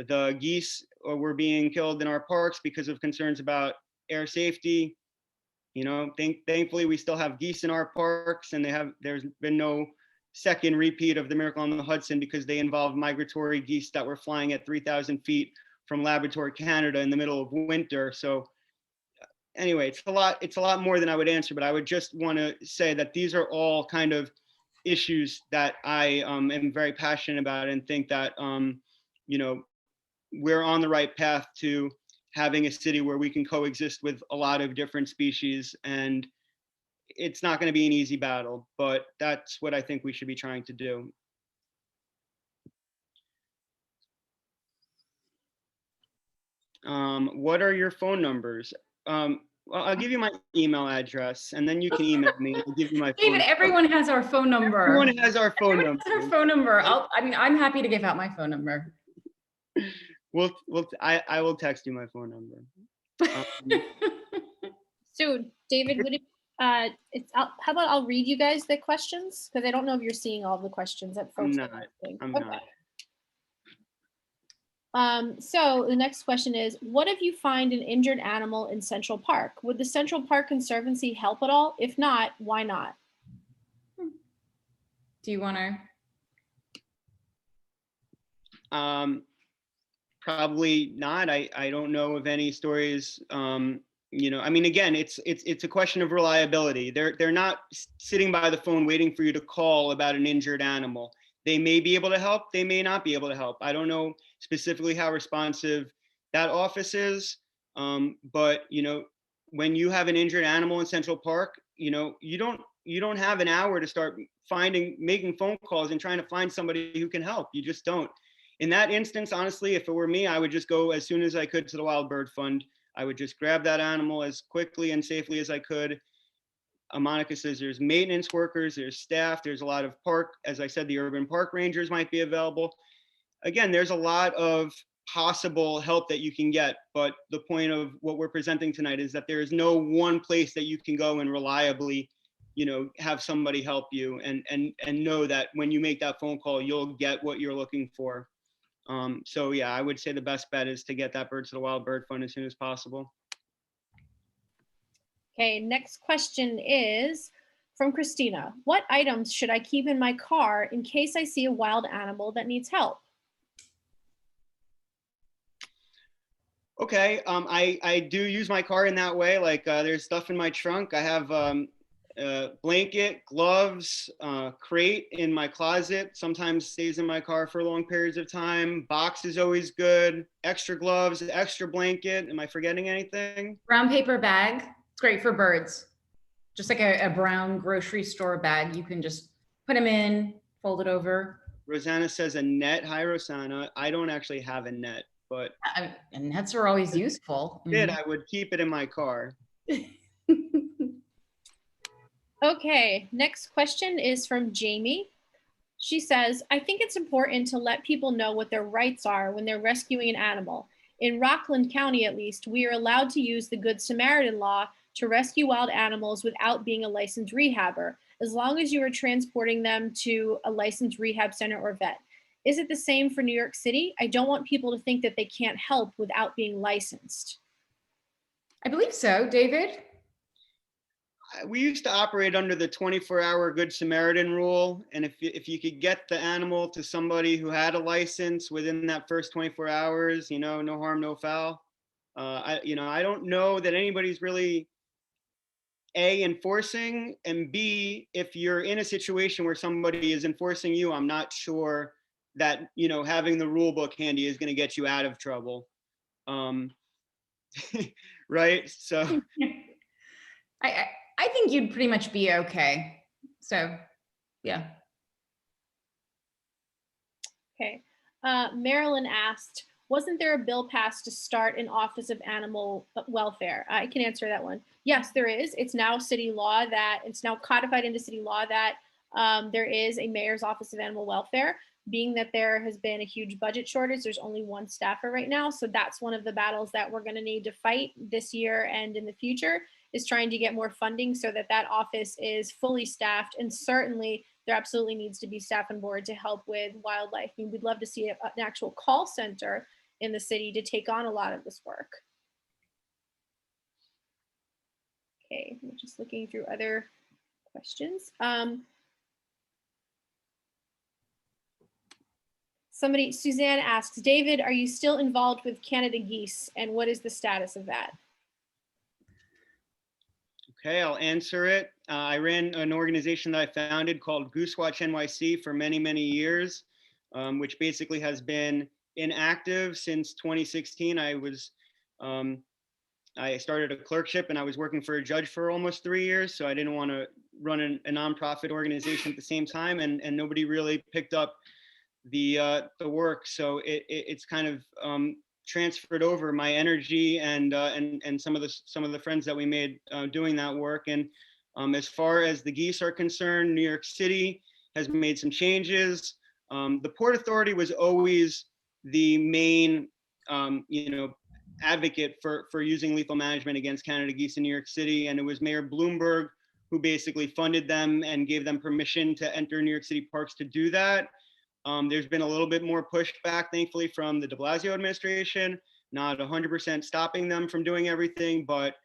The geese were being killed in our parks because of concerns about air safety. You know, thankfully we still have geese in our parks, and there's been no second repeat of the Miracle on the Hudson because they involved migratory geese that were flying at 3,000 feet from Labrador, Canada in the middle of winter. So anyway, it's a lot more than I would answer, but I would just want to say that these are all kind of issues that I am very passionate about, and think that you know, we're on the right path to having a city where we can coexist with a lot of different species. And it's not going to be an easy battle, but that's what I think we should be trying to do. What are your phone numbers? Well, I'll give you my email address, and then you can email me. I'll give you my phone David, number. everyone has our phone number. Everyone has our phone Everyone number. has our phone number. I'm happy to give out my phone number. I will text you my phone number. So David, would it, how about I'll read you guys the questions? Because I don't know if you're seeing all the questions that folks are asking. I'm not. So the next question is, what if you find an injured animal in Central Park? Would the Central Park Conservancy help at all? If not, why not? Do you want to? Probably not. I don't know of any stories. You know, I mean, again, it's a question of reliability. They're not sitting by the phone waiting for you to call about an injured animal. They may be able to help. They may not be able to help. I don't know specifically how responsive that office is. But you know, when you have an injured animal in Central Park, you know, you don't have an hour to start making phone calls and trying to find somebody who can help. You just don't. In that instance, honestly, if it were me, I would just go as soon as I could to the Wild Bird Fund. I would just grab that animal as quickly and safely as I could. Monica says there's maintenance workers, there's staff, there's a lot of park, as I said, the urban park rangers might be available. Again, there's a lot of possible help that you can get, but the point of what we're presenting tonight is that there is no one place that you can go and reliably, have somebody help you and know that when you make that phone call, you'll get what you're looking for. So yeah, I would say the best bet is to get that Birds of the Wild Bird Fund as soon as possible. Okay, next question is from Christina. What items should I keep in my car in case I see a wild animal that needs help? Okay, I do use my car in that way. Like there's stuff in my trunk. I have blanket, gloves, crate in my closet. Sometimes stays in my car for long periods of time. Box is always good. Extra gloves, extra blanket. Am I forgetting anything? Brown paper bag. It's great for birds. Just like a brown grocery store bag. You can just put them in, fold it over. Rosanna says a net. Hi, Rosanna. I don't actually have a net, but And nets are always useful. I would keep it in my car. Okay, next question is from Jamie. She says, I think it's important to let people know what their rights are when they're rescuing an animal. In Rockland County, at least, we are allowed to use the Good Samaritan law to rescue wild animals without being a licensed rehabber, as long as you are transporting them to a licensed rehab center or vet. Is it the same for New York City? I don't want people to think that they can't help without being licensed. I believe so, David. We used to operate under the 24-hour Good Samaritan rule. And if you could get the animal to somebody who had a license within that first 24 hours, no harm, no foul. I don't know that anybody's really A, enforcing, and B, if you're in a situation where somebody is enforcing you, I'm not sure that, having the rule book handy is going to get you out of trouble. Right? So I think you'd pretty much be okay. So, yeah. Okay. Marilyn asked, wasn't there a bill passed to start an Office of Animal Welfare? I can answer that one. Yes, there is. It's now city law that it's now codified into city law that there is a mayor's Office of Animal Welfare. Being that there has been a huge budget shortage, there's only one staffer right now. So that's one of the battles that we're going to need to fight this year and in the future, is trying to get more funding so that that office is fully staffed. And certainly there absolutely needs to be staff on board to help with wildlife. I mean, we'd love to see an actual call center in the city to take on a lot of this work. Okay, I'm just looking through other questions. Suzanne asks, David, are you still involved with Canada Geese, and what is the status of that? Okay, I'll answer it. I ran an organization that I founded called Goosewatch NYC for many, many years, which basically has been inactive since 2016. I started a clerkship and I was working for a judge for almost 3 years, so I didn't want to run a nonprofit organization at the same time, and nobody really picked up the work. So it's kind of transferred over my energy and some of the friends that we made doing that work. And as far as the geese are concerned, New York City has made some changes. The Port Authority was always the main advocate for using lethal management against Canada geese in New York City, and it was Mayor Bloomberg who basically funded them and gave them permission to enter New York City parks to do that. There's been a little bit more pushback, thankfully, from the de Blasio administration, not 100% stopping them from doing everything, but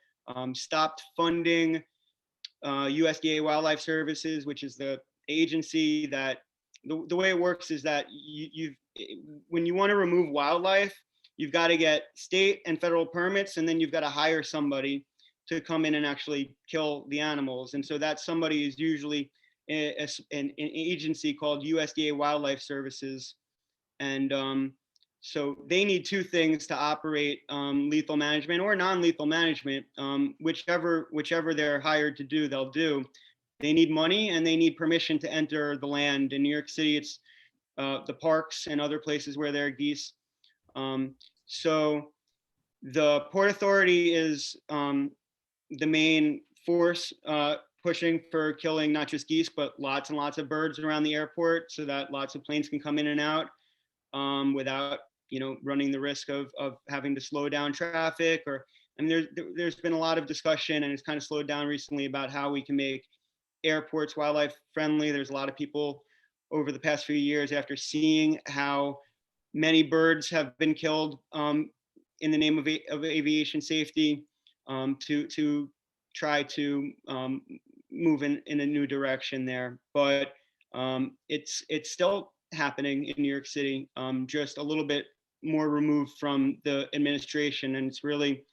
stopped funding USDA Wildlife Services, which is the agency that, the way it works is that when you want to remove wildlife, you've got to get state and federal permits, and then you've got to hire somebody to come in and actually kill the animals. And so that somebody is usually an agency called USDA Wildlife Services. And so they need two things to operate lethal management or non-lethal management, whichever they're hired to do, they'll do. They need money and they need permission to enter the land. In New York City, it's the parks and other places where there are geese. So the Port Authority is the main force pushing for killing not just geese, but lots and lots of birds around the airport so that lots of planes can come in and out without, running the risk of having to slow down traffic. Or, there's been a lot of discussion, and it's kind of slowed down recently, about how we can make airports wildlife friendly. There's a lot of people over the past few years, after seeing how many birds have been killed in the name of aviation safety, to try to move in a new direction there. But it's still happening in New York City, just a little bit more removed from the administration, and it's really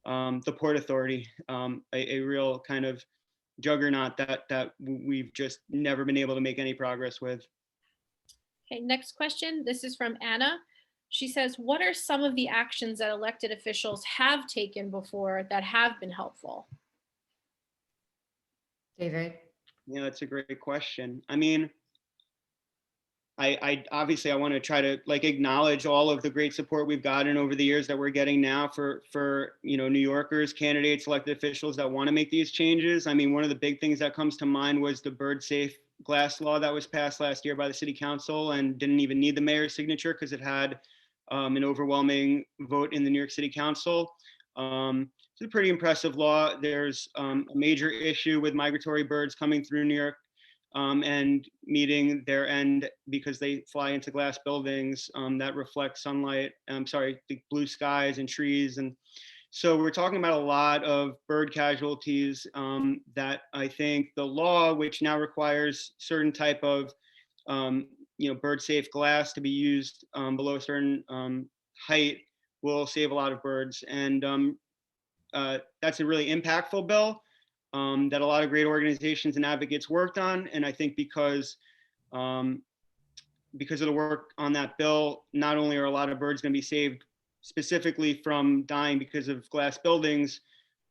the Port Authority, a real kind of juggernaut that we've just never been able to make any progress with. Okay, next question. This is from Anna. She says, what are some of the actions that elected officials have taken before that have been helpful? David? Yeah, that's a great question. I mean, I obviously I want to try to like acknowledge all of the great support we've gotten over the years that we're getting now for New Yorkers, candidates, elected officials that want to make these changes. I mean, one of the big things that comes to mind was the bird safe glass law that was passed last year by the city council and didn't even need the mayor's signature because it had an overwhelming vote in the New York City Council. It's a pretty impressive law. There's a major issue with migratory birds coming through New York and meeting their end because they fly into glass buildings that reflect sunlight, the blue skies and trees. And so we're talking about a lot of bird casualties that I think the law, which now requires certain type of bird safe glass to be used below a certain height, will save a lot of birds. And that's a really impactful bill that a lot of great organizations and advocates worked on. And I think because of the work on that bill, not only are a lot of birds going to be saved specifically from dying because of glass buildings,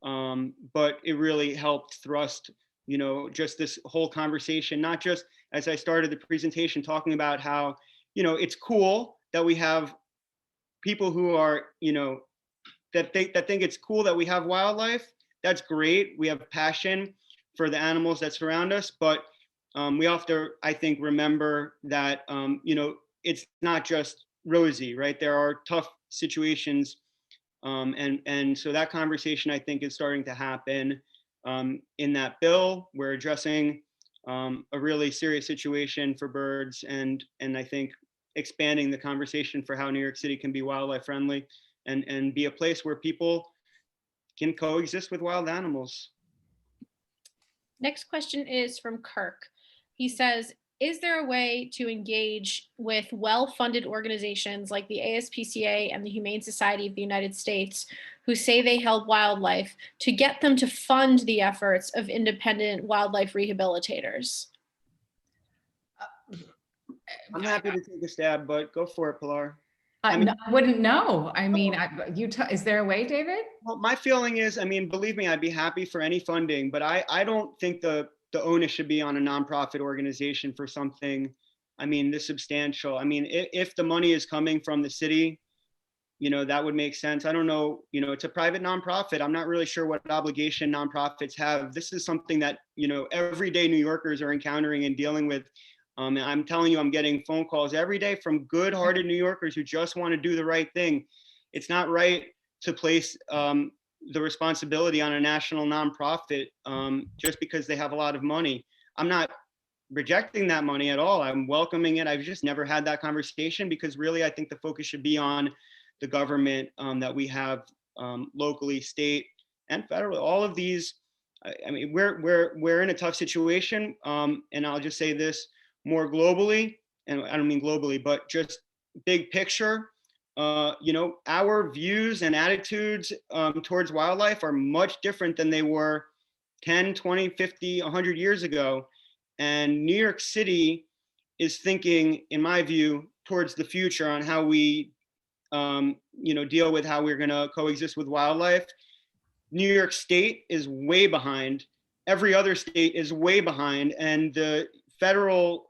but it really helped thrust, just this whole conversation, not just as I started the presentation talking about how, it's cool that we have people who are, that think it's cool that we have wildlife. That's great. We have passion for the animals that surround us, but we have to, I think, remember that, it's not just rosy, right? There are tough situations. And so that conversation, I think, is starting to happen in that bill. We're addressing a really serious situation for birds, and I think expanding the conversation for how New York City can be wildlife friendly and be a place where people can coexist with wild animals. Next question is from Kirk. He says, is there a way to engage with well-funded organizations like the ASPCA and the Humane Society of the United States, who say they help wildlife, to get them to fund the efforts of independent wildlife rehabilitators? I'm happy to take a stab, but go for it, Pilar. I wouldn't know. I mean, is there a way, David? Well, my feeling is, I mean, believe me, I'd be happy for any funding, but I don't think the onus should be on a nonprofit organization for something, I mean, this substantial. I mean, if the money is coming from the city, that would make sense. I don't know, it's a private nonprofit. I'm not really sure what obligation nonprofits have. This is something that, everyday New Yorkers are encountering and dealing with. And I'm telling you, I'm getting phone calls every day from good-hearted New Yorkers who just want to do the right thing. It's not right to place the responsibility on a national nonprofit just because they have a lot of money. I'm not rejecting that money at all. I'm welcoming it. I've just never had that conversation because really I think the focus should be on the government that we have locally, state, and federal. All of these, I mean, we're in a tough situation, and I'll just say this more globally, and I don't mean globally, but just big picture. Our views and attitudes towards wildlife are much different than they were 10, 20, 50, 100 years ago. And New York City is thinking, in my view, towards the future on how we, deal with how we're going to coexist with wildlife. New York State is way behind. Every other state is way behind. And the federal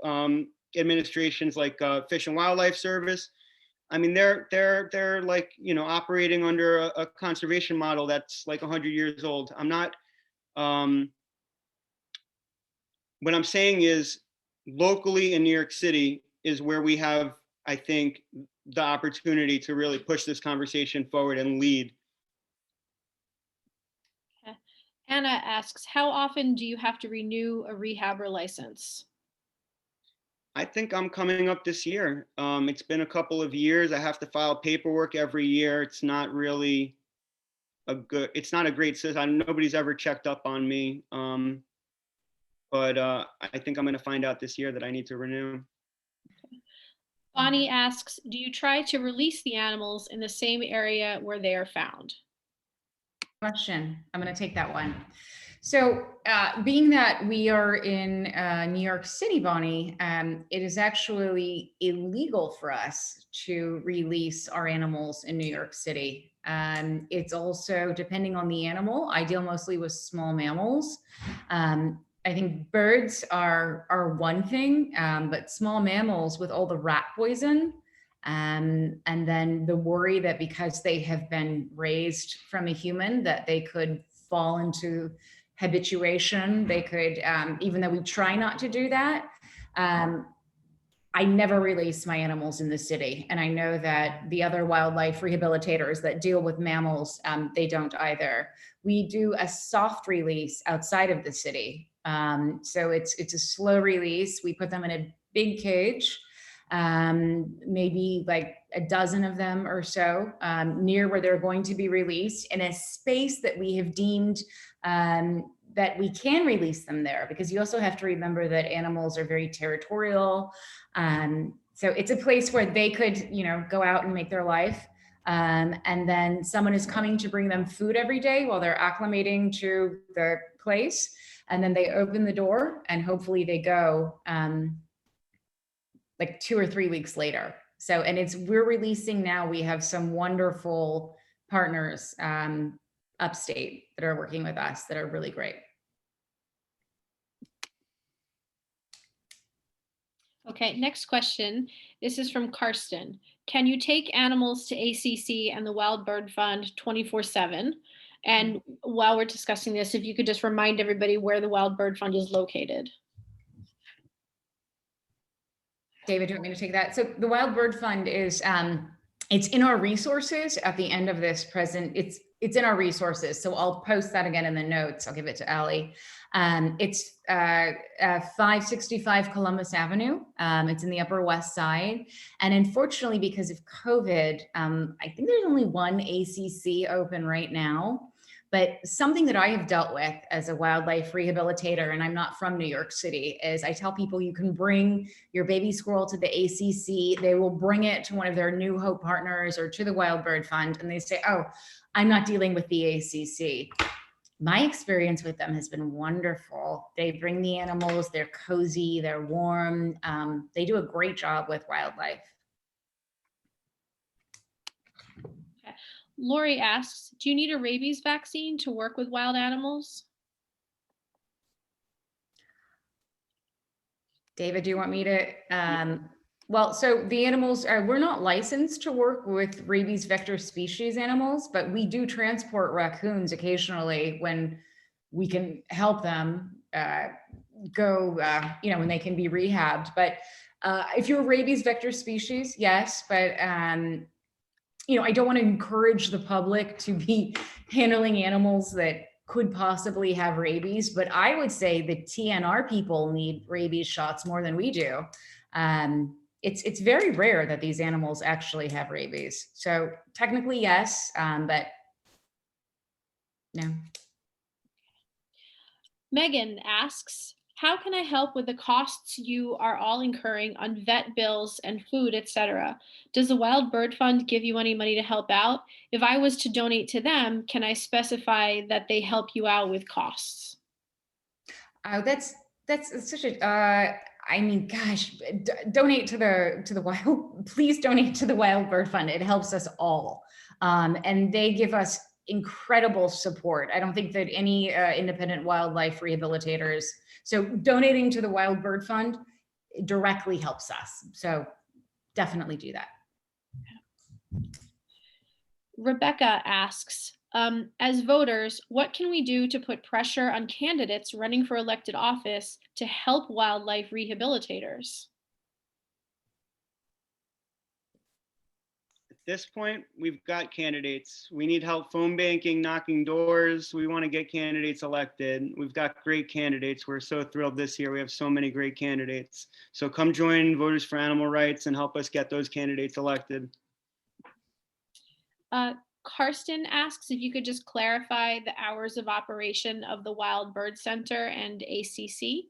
administrations like Fish and Wildlife Service, I mean, they're like, operating under a conservation model that's like 100 years old. I'm not, what I'm saying is locally in New York City is where we have, I think, the opportunity to really push this conversation forward and lead. Anna asks, how often do you have to renew a rehabber license? I think I'm coming up this year. It's been a couple of years. I have to file paperwork every year. It's not really it's not a great system. Nobody's ever checked up on me. But I think I'm going to find out this year that I need to renew. Bonnie asks, do you try to release the animals in the same area where they are found? Question. I'm going to take that one. So, being that we are in New York City, Bonnie, it is actually illegal for us to release our animals in New York City. It's also depending on the animal. I deal mostly with small mammals. I think birds are one thing, but small mammals with all the rat poison. And then the worry that because they have been raised from a human, that they could fall into habituation. They could, even though we try not to do that, I never release my animals in the city. And I know that the other wildlife rehabilitators that deal with mammals, they don't either. We do a soft release outside of the city. So it's a slow release. We put them in a big cage, maybe like a dozen of them or so, near where they're going to be released in a space that we have deemed that we can release them there, because you also have to remember that animals are very territorial. So it's a place where they could, go out and make their life. And then someone is coming to bring them food every day while they're acclimating to the place. And then they open the door and hopefully they go like 2 or 3 weeks later. So, and we're releasing now, we have some wonderful partners upstate that are working with us that are really great. Okay, next question. This is from Karsten. Can you take animals to ACC and the Wild Bird Fund 24/7? And while we're discussing this, if you could just remind everybody where the Wild Bird Fund is located. David, do you want me to take that? So the Wild Bird Fund is, it's in our resources at the end of this present. It's in our resources. So I'll post that again in the notes. I'll give it to Allie. It's 565 Columbus Avenue. It's in the Upper West Side. And unfortunately, because of COVID, I think there's only one ACC open right now. But something that I have dealt with as a wildlife rehabilitator, and I'm not from New York City, is I tell people you can bring your baby squirrel to the ACC. They will bring it to one of their New Hope partners or to the Wild Bird Fund. And they say, oh, I'm not dealing with the ACC. My experience with them has been wonderful. They bring the animals, they're cozy, they're warm. They do a great job with wildlife. Lori asks, do you need a rabies vaccine to work with wild animals? David, do you want me to? Well, so the animals we're not licensed to work with rabies vector species animals, but we do transport raccoons occasionally when we can help them go, when they can be rehabbed. But if you're a rabies vector species, yes, but I don't want to encourage the public to be handling animals that could possibly have rabies, but I would say the TNR people need rabies shots more than we do. It's very rare that these animals actually have rabies. So technically, yes, but no. Megan asks, how can I help with the costs you are all incurring on vet bills and food, etc.? Does the Wild Bird Fund give you any money to help out? If I was to donate to them, can I specify that they help you out with costs? That's such a, gosh, donate to the Wild, please donate to the Wild Bird Fund. It helps us all. And they give us incredible support. I don't think that any independent wildlife rehabilitators, so donating to the Wild Bird Fund directly helps us. So definitely do that. Rebecca asks, as voters, what can we do to put pressure on candidates running for elected office to help wildlife rehabilitators? this point, we've got candidates. We need help phone banking, knocking doors. We want to get candidates elected. We've got great candidates. We're so thrilled this year. We have so many great candidates. So come join Voters for Animal Rights and help us get those candidates elected. Karsten asks if you could just clarify the hours of operation of the Wild Bird Center and ACC.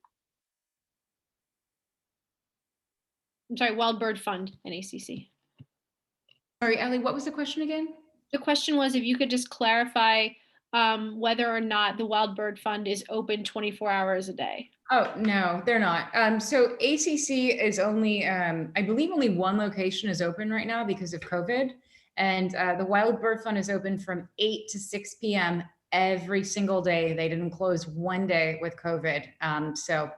I'm sorry, Wild Bird Fund and ACC. Sorry, Ellie, what was the question again? The question was if you could just clarify whether or not the Wild Bird Fund is open 24 hours a day. Oh, no, they're not. So ACC is only, I believe only one location is open right now because of COVID. And the Wild Bird Fund is open from 8 to 6 p.m. every single day. They didn't close one day with COVID. So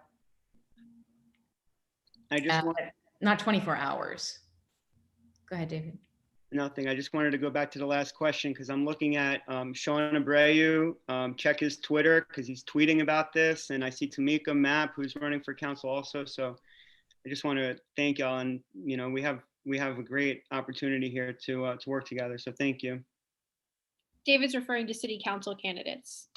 I just want not 24 hours. Go ahead, David. nothing. I just wanted to go back to the last question because I'm looking at Sean Abreu. Check his Twitter because he's tweeting about this. And I see Tamika Mapp, who's running for council also. So I just want to thank y'all. And, you know, we have a great opportunity here to work together. So thank you. David's referring to city council candidates.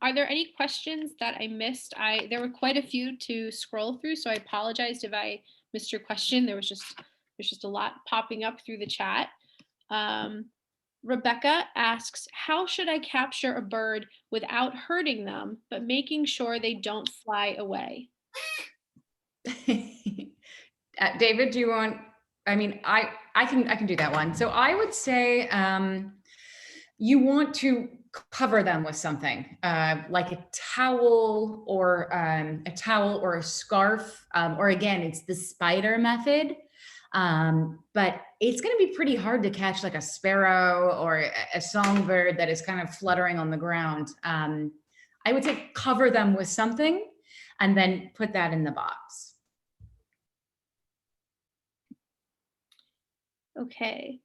Are there any questions that I missed? There were quite a few to scroll through, so I apologize if I missed your question. There's just a lot popping up through the chat. Rebecca asks, how should I capture a bird without hurting them, but making sure they don't fly away? David, do you want, I mean, I can do that one. So I would say you want to cover them with something like a towel or a scarf, or again, it's the spider method. But it's going to be pretty hard to catch like a sparrow or a songbird that is kind of fluttering on the ground. I would say cover them with something and then put that in the box. Okay.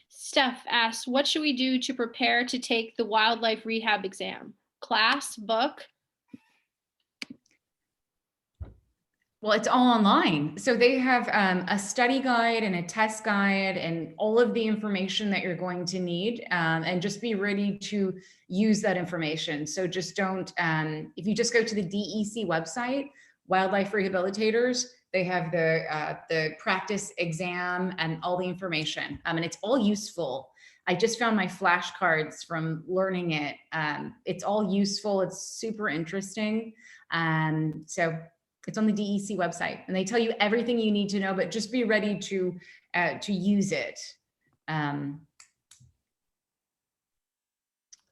Steph asks, what should we do to prepare to take the wildlife rehab exam? Class, book? Well, it's all online. So they have a study guide and a test guide and all of the information that you're going to need, and just be ready to use that information. So just don't, if you just go to the DEC website, Wildlife Rehabilitators, they have the practice exam and all the information, and it's all useful. I just found my flashcards from learning it. It's all useful. It's super interesting. So it's on the DEC website, and they tell you everything you need to know, but just be ready to use it.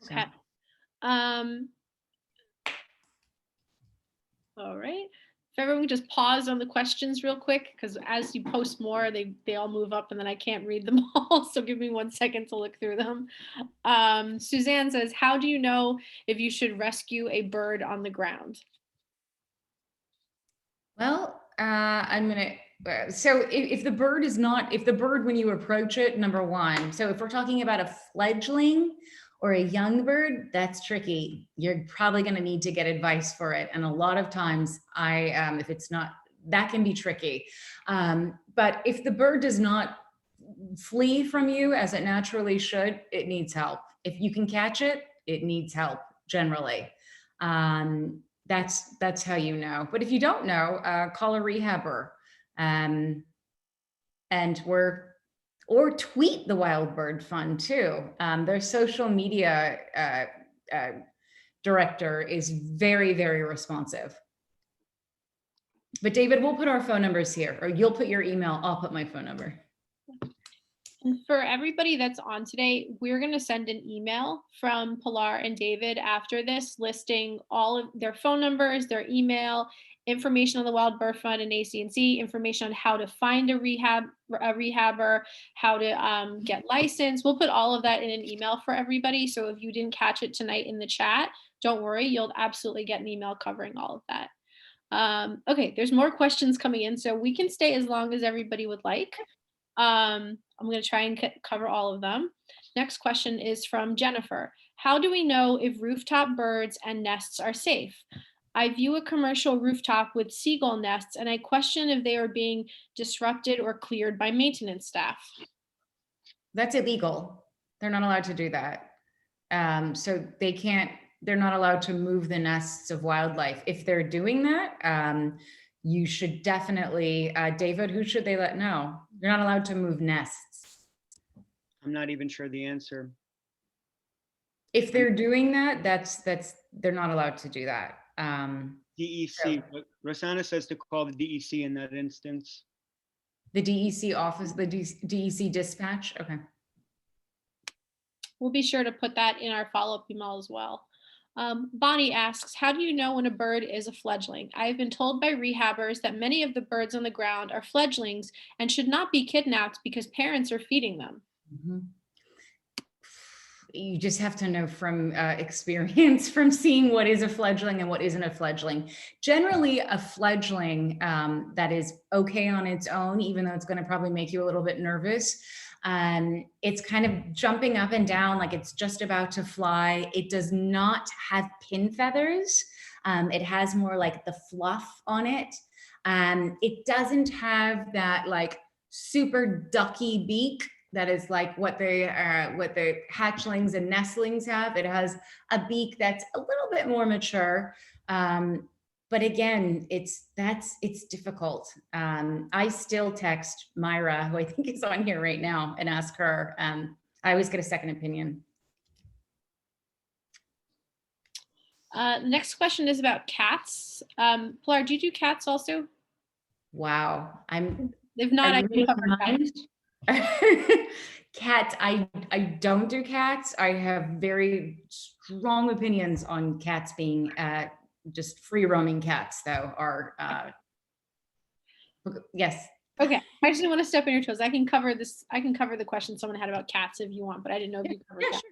Okay. All right. If everyone just pause on the questions real quick, because as you post more, they all move up and then I can't read them all. So give me 1 second to look through them. Suzanne says, how do you know if you should rescue a bird on the ground? Well, I'm gonna, so if the bird is not, if the bird, when you approach it, number one, so if we're talking about a fledgling or a young bird, that's tricky. You're probably gonna need to get advice for it. And a lot of times if it's not, that can be tricky. But if the bird does not flee from you as it naturally should, it needs help. If you can catch it, it needs help generally. That's how you know. But if you don't know, call a rehabber, or tweet the Wild Bird Fund too. Their social media director is very, very responsive. But David, we'll put our phone numbers here, or you'll put your email, I'll put my phone number. And for everybody that's on today, we're going to send an email from Pilar and David after this, listing all of their phone numbers, their email, information on the Wild Bird Fund and ACNC, information on how to find a rehabber, how to get licensed. We'll put all of that in an email for everybody. So if you didn't catch it tonight in the chat, don't worry, you'll absolutely get an email covering all of that. Okay, there's more questions coming in, so we can stay as long as everybody would like. I'm going to try and cover all of them. Next question is from Jennifer. How do we know if rooftop birds and nests are safe? I view a commercial rooftop with seagull nests and I question if they are being disrupted or cleared by maintenance staff. That's illegal. They're not allowed to do that. So they're not allowed to move the nests of wildlife. If they're doing that, you should definitely, David, who should they let know? You're not allowed to move nests. I'm not even sure the answer. If they're doing that, they're not allowed to do that. DEC. Rosanna says to call the DEC in that instance. The DEC office, the DEC dispatch. Okay. We'll be sure to put that in our follow-up email as well. Bonnie asks, how do you know when a bird is a fledgling? I have been told by rehabbers that many of the birds on the ground are fledglings and should not be kidnapped because parents are feeding them. Mm-hmm. You just have to know from experience, from seeing what is a fledgling and what isn't a fledgling. Generally, a fledgling that is okay on its own, even though it's going to probably make you a little bit nervous. It's kind of jumping up and down like it's just about to fly. It does not have pin feathers. It has more like the fluff on it. It doesn't have that like super ducky beak that is like what the hatchlings and nestlings have. It has a beak that's a little bit more mature. But again, it's difficult. I still text Myra, who I think is on here right now, and ask her. I always get a second opinion. Next question is about cats. Pilar, do you do cats also? Wow, If not, I can cover cats. Cats, I don't do cats. I have very strong opinions on cats being just free roaming cats, though, are yes. Okay, I just didn't want to step on your toes. I can cover this. I can cover the question someone had about cats if you want, but I didn't know if you covered cats.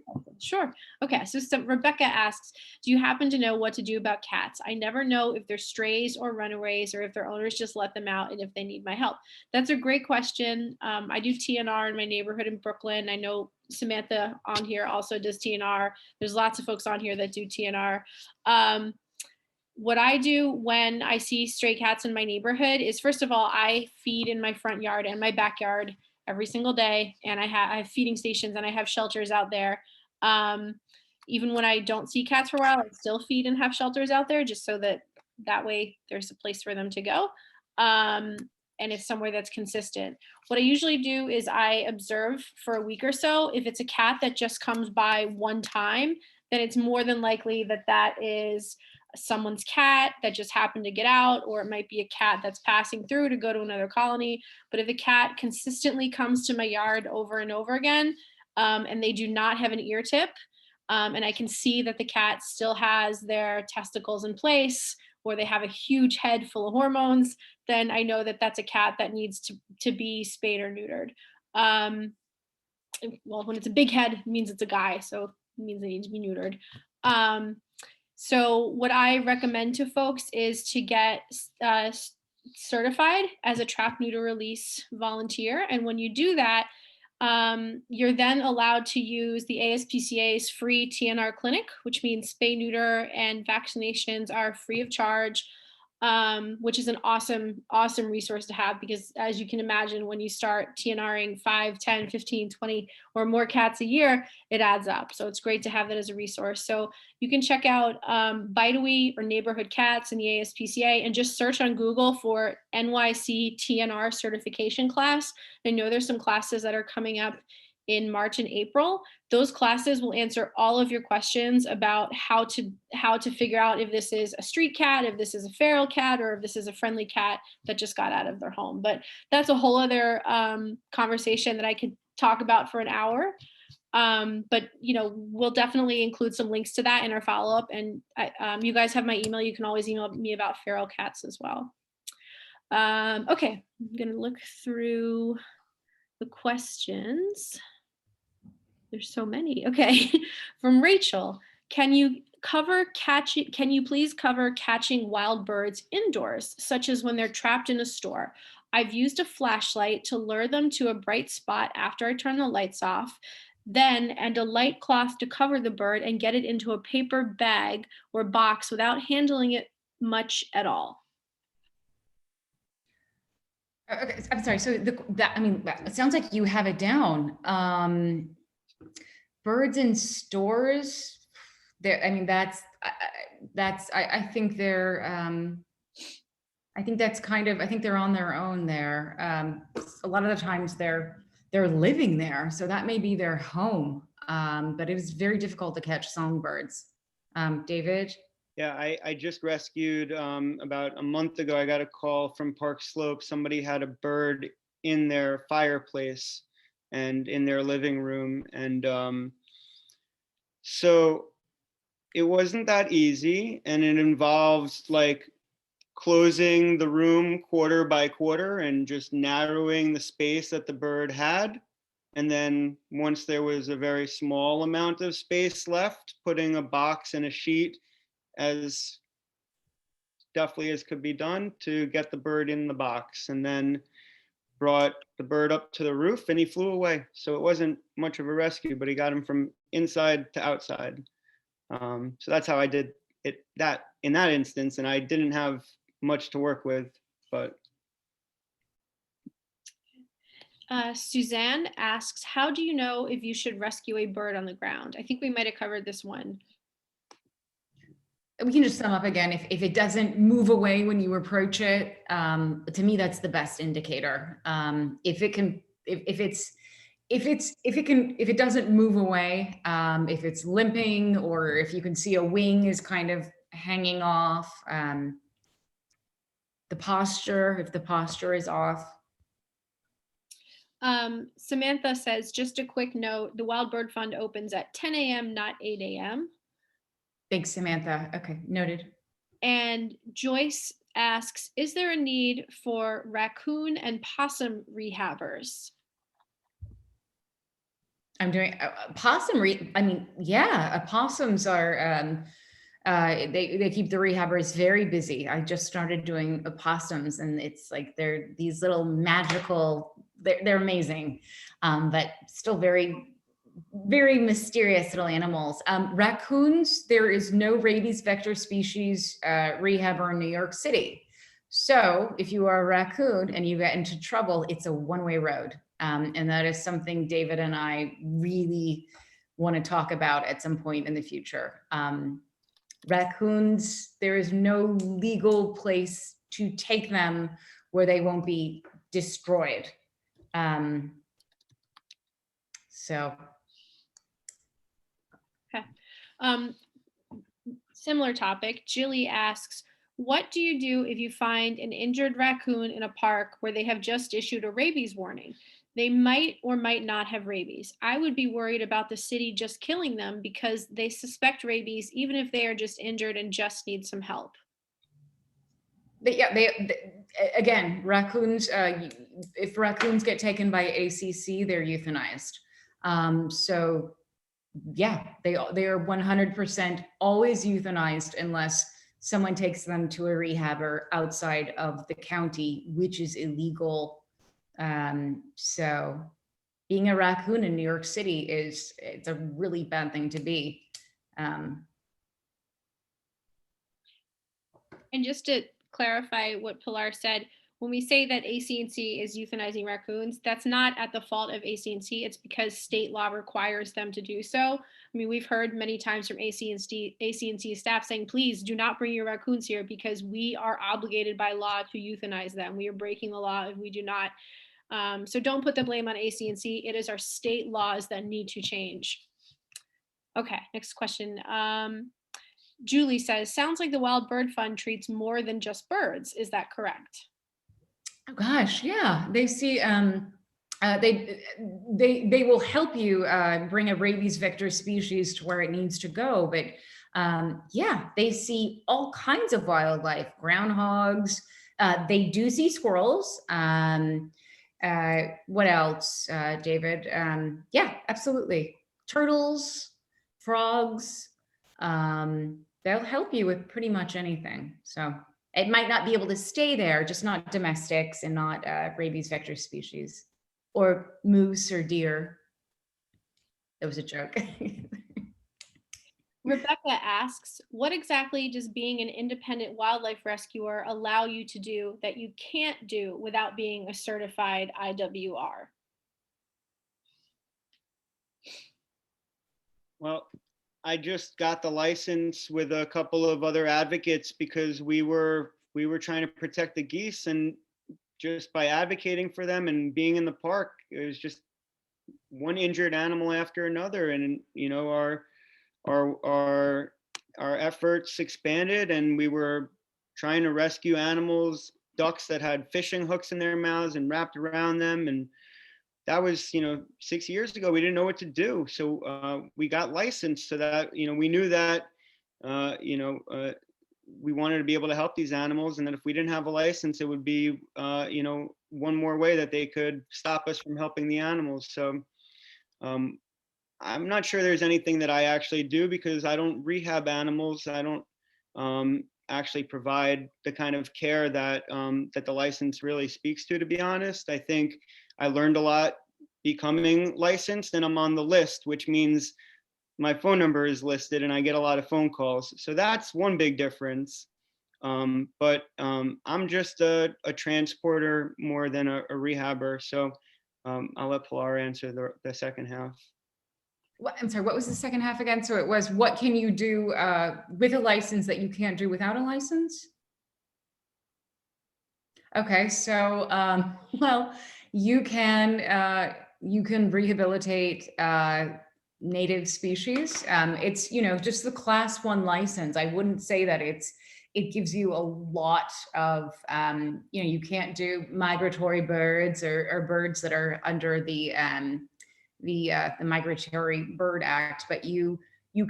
Sure. Okay, so Rebecca asks, do you happen to know what to do about cats? I never know if they're strays or runaways or if their owners just let them out and if they need my help. That's a great question. I do TNR in my neighborhood in Brooklyn. I know Samantha on here also does TNR. There's lots of folks on here that do TNR. What I do when I see stray cats in my neighborhood is, first of all, I feed in my front yard and my backyard every single day. And I have feeding stations and I have shelters out there. Even when I don't see cats for a while, I still feed and have shelters out there just so that way there's a place for them to go. And it's somewhere that's consistent. What I usually do is I observe for a week or so. If it's a cat that just comes by one time, then it's more than likely that is someone's cat that just happened to get out, or it might be a cat that's passing through to go to another colony. But if a cat consistently comes to my yard over and over again, and they do not have an ear tip, and I can see that the cat still has their testicles in place, or they have a huge head full of hormones, then I know that that's a cat that needs to be spayed or neutered. Well, when it's a big head, it means it's a guy, so it means they need to be neutered. So what I recommend to folks is to get certified as a trap, neuter, release volunteer. And when you do that, you're then allowed to use the ASPCA's free TNR clinic, which means spay, neuter, and vaccinations are free of charge, which is an awesome, awesome resource to have, because as you can imagine, when you start TNRing 5, 10, 15, 20 or more cats a year, it adds up. So it's great to have that as a resource. So you can check out Bite-A-Wee or Neighborhood Cats in the ASPCA and just search on Google for NYC TNR certification class. I know there's some classes that are coming up in March and April. Those classes will answer all of your questions about how to figure out if this is a street cat, if this is a feral cat, or if this is a friendly cat that just got out of their home. But that's a whole other conversation that I could talk about for an hour. But we'll definitely include some links to that in our follow-up. And you guys have my email. You can always email me about feral cats as well. Okay, I'm gonna look through the questions. There's so many. Okay, from Rachel, can you please cover catching wild birds indoors, such as when they're trapped in a store? I've used a flashlight to lure them to a bright spot after I turn the lights off, and a light cloth to cover the bird and get it into a paper bag or box without handling it much at all? Okay, I'm sorry. So it sounds like you have it down. Birds in stores. There. I mean, I think they're. I think that's kind of. I think they're on their own there. A lot of the times they're living there, so that may be their home. But it is very difficult to catch songbirds. David. Yeah, I just rescued about a month ago. I got a call from Park Slope. Somebody had a bird in their fireplace and in their living room. And so it wasn't that easy. And it involves like closing the room quarter by quarter and just narrowing the space that the bird had. And then once there was a very small amount of space left, putting a box and a sheet as deftly as could be done to get the bird in the box, and then brought the bird up to the roof and he flew away. So it wasn't much of a rescue, but he got him from inside to outside. So that's how I did it that in that instance. And I didn't have much to work with, but. Suzanne asks, how do you know if you should rescue a bird on the ground? I think we might have covered this one. We can just sum up again. If it doesn't move away when you approach it, to me, that's the best indicator. If it doesn't move away, if it's limping, or if you can see a wing is kind of hanging off, if the posture is off. Samantha says, just a quick note, the Wild Bird Fund opens at 10 a.m., not 8 a.m. Thanks, Samantha. Okay, noted. And Joyce asks, is there a need for raccoon and possum rehabbers? I'm doing possum. Opossums are. They keep the rehabbers very busy. I just started doing opossums, and it's like they're these little magical. They're amazing, but still very mysterious little animals. Raccoons, there is no rabies vector species rehabber in New York City. So if you are a raccoon and you get into trouble, it's a one-way road. And that is something David and I really want to talk about at some point in the future. Raccoons, there is no legal place to take them where they won't be destroyed. So. Okay. Similar topic, Jilly asks, what do you do if you find an injured raccoon in a park where they have just issued a rabies warning? They might or might not have rabies. I would be worried about the city just killing them because they suspect rabies, even if they are just injured and just need some help. Again, raccoons, if raccoons get taken by ACC, they're euthanized. So yeah, they are 100% always euthanized unless someone takes them to a rehabber outside of the county, which is illegal. So being a raccoon in New York City it's a really bad thing to be. And just to clarify what Pilar said, when we say that AC&C is euthanizing raccoons, that's not at the fault of AC&C. It's because state law requires them to do so. I mean, we've heard many times from AC&C staff saying, please do not bring your raccoons here because we are obligated by law to euthanize them. We are breaking the law if we do not. So don't put the blame on AC&C. It is our state laws that need to change. Okay, next question. Julie says, sounds like the Wild Bird Fund treats more than just birds. Is that correct? Oh gosh, yeah. They see they will help you bring a rabies vector species to where it needs to go, but yeah, they see all kinds of wildlife, groundhogs. They do see squirrels. What else, David? Yeah, absolutely. Turtles, frogs. They'll help you with pretty much anything. So it might not be able to stay there, just not domestics and not rabies vector species, or moose or deer. That was a joke. Rebecca asks, what exactly does being an independent wildlife rescuer allow you to do that you can't do without being a certified IWR? Well, I just got the license with a couple of other advocates because we were trying to protect the geese, and just by advocating for them and being in the park, it was just one injured animal after another, and our our our efforts expanded, and we were trying to rescue animals, ducks that had fishing hooks in their mouths and wrapped around them, and that was 6 years ago. We didn't know what to do, so we got licensed so that we knew that uh, you know uh, we wanted to be able to help these animals, and that if we didn't have a license, it would be one more way that they could stop us from helping the animals. So um, I'm not sure there's anything that I actually do because I don't rehab animals. I don't actually provide the kind of care that the license really speaks to be honest. I think I learned a lot becoming licensed, and I'm on the list, which means my phone number is listed and I get a lot of phone calls. So that's one big difference. But I'm just a transporter more than a rehabber. So I'll let Pilar answer the second half. I'm sorry, what was the second half again? So it was, what can you do with a license that you can't do without a license? Okay, so well, you can rehabilitate native species. It's just the class 1 license. I wouldn't say that it gives you a lot of you can't do migratory birds or birds that are under the Migratory Bird Act, but you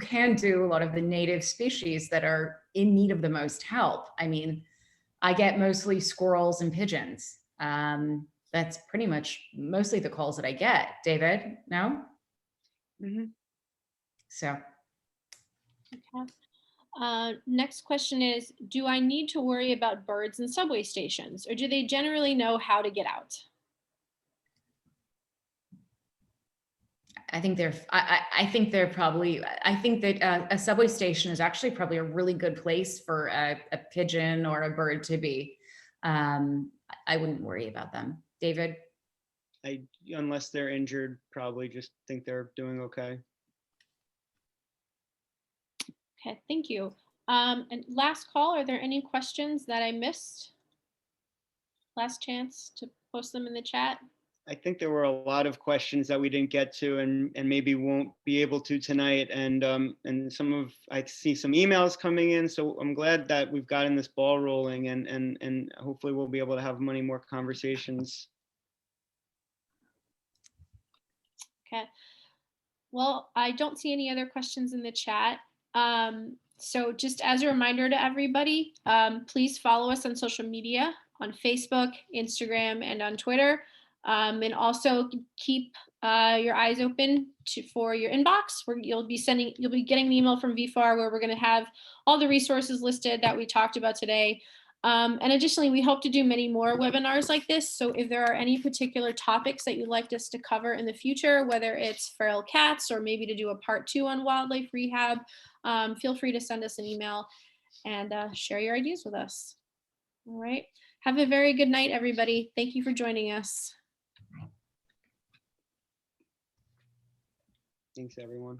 can do a lot of the native species that are in need of the most help. I mean, I get mostly squirrels and pigeons. That's pretty much mostly the calls that I get. David, no? Mm-hmm. So. Okay. Next question is, do I need to worry about birds in subway stations, or do they generally know how to get out? I think I think they're probably, I think that a subway station is actually probably a really good place for a pigeon or a bird to be. I wouldn't worry about them. David? Unless they're injured, probably just think they're doing okay. Okay, thank you. And last call, are there any questions that I missed? Last chance to post them in the chat. I think there were a lot of questions that we didn't get to, and maybe won't be able to tonight. And I see some emails coming in, so I'm glad that we've gotten this ball rolling, and hopefully we'll be able to have many more conversations. Okay. Well, I don't see any other questions in the chat. So just as a reminder to everybody, please follow us on social media, on Facebook, Instagram, and on Twitter. And also keep your eyes open for your inbox, where you'll be getting an email from VFAR where we're going to have all the resources listed that we talked about today. And additionally, we hope to do many more webinars like this. So if there are any particular topics that you'd like us to cover in the future, whether it's feral cats or maybe to do a part 2 on wildlife rehab, feel free to send us an email and share your ideas with us. All right. Have a very good night, everybody. Thank you for joining us. Thanks, everyone.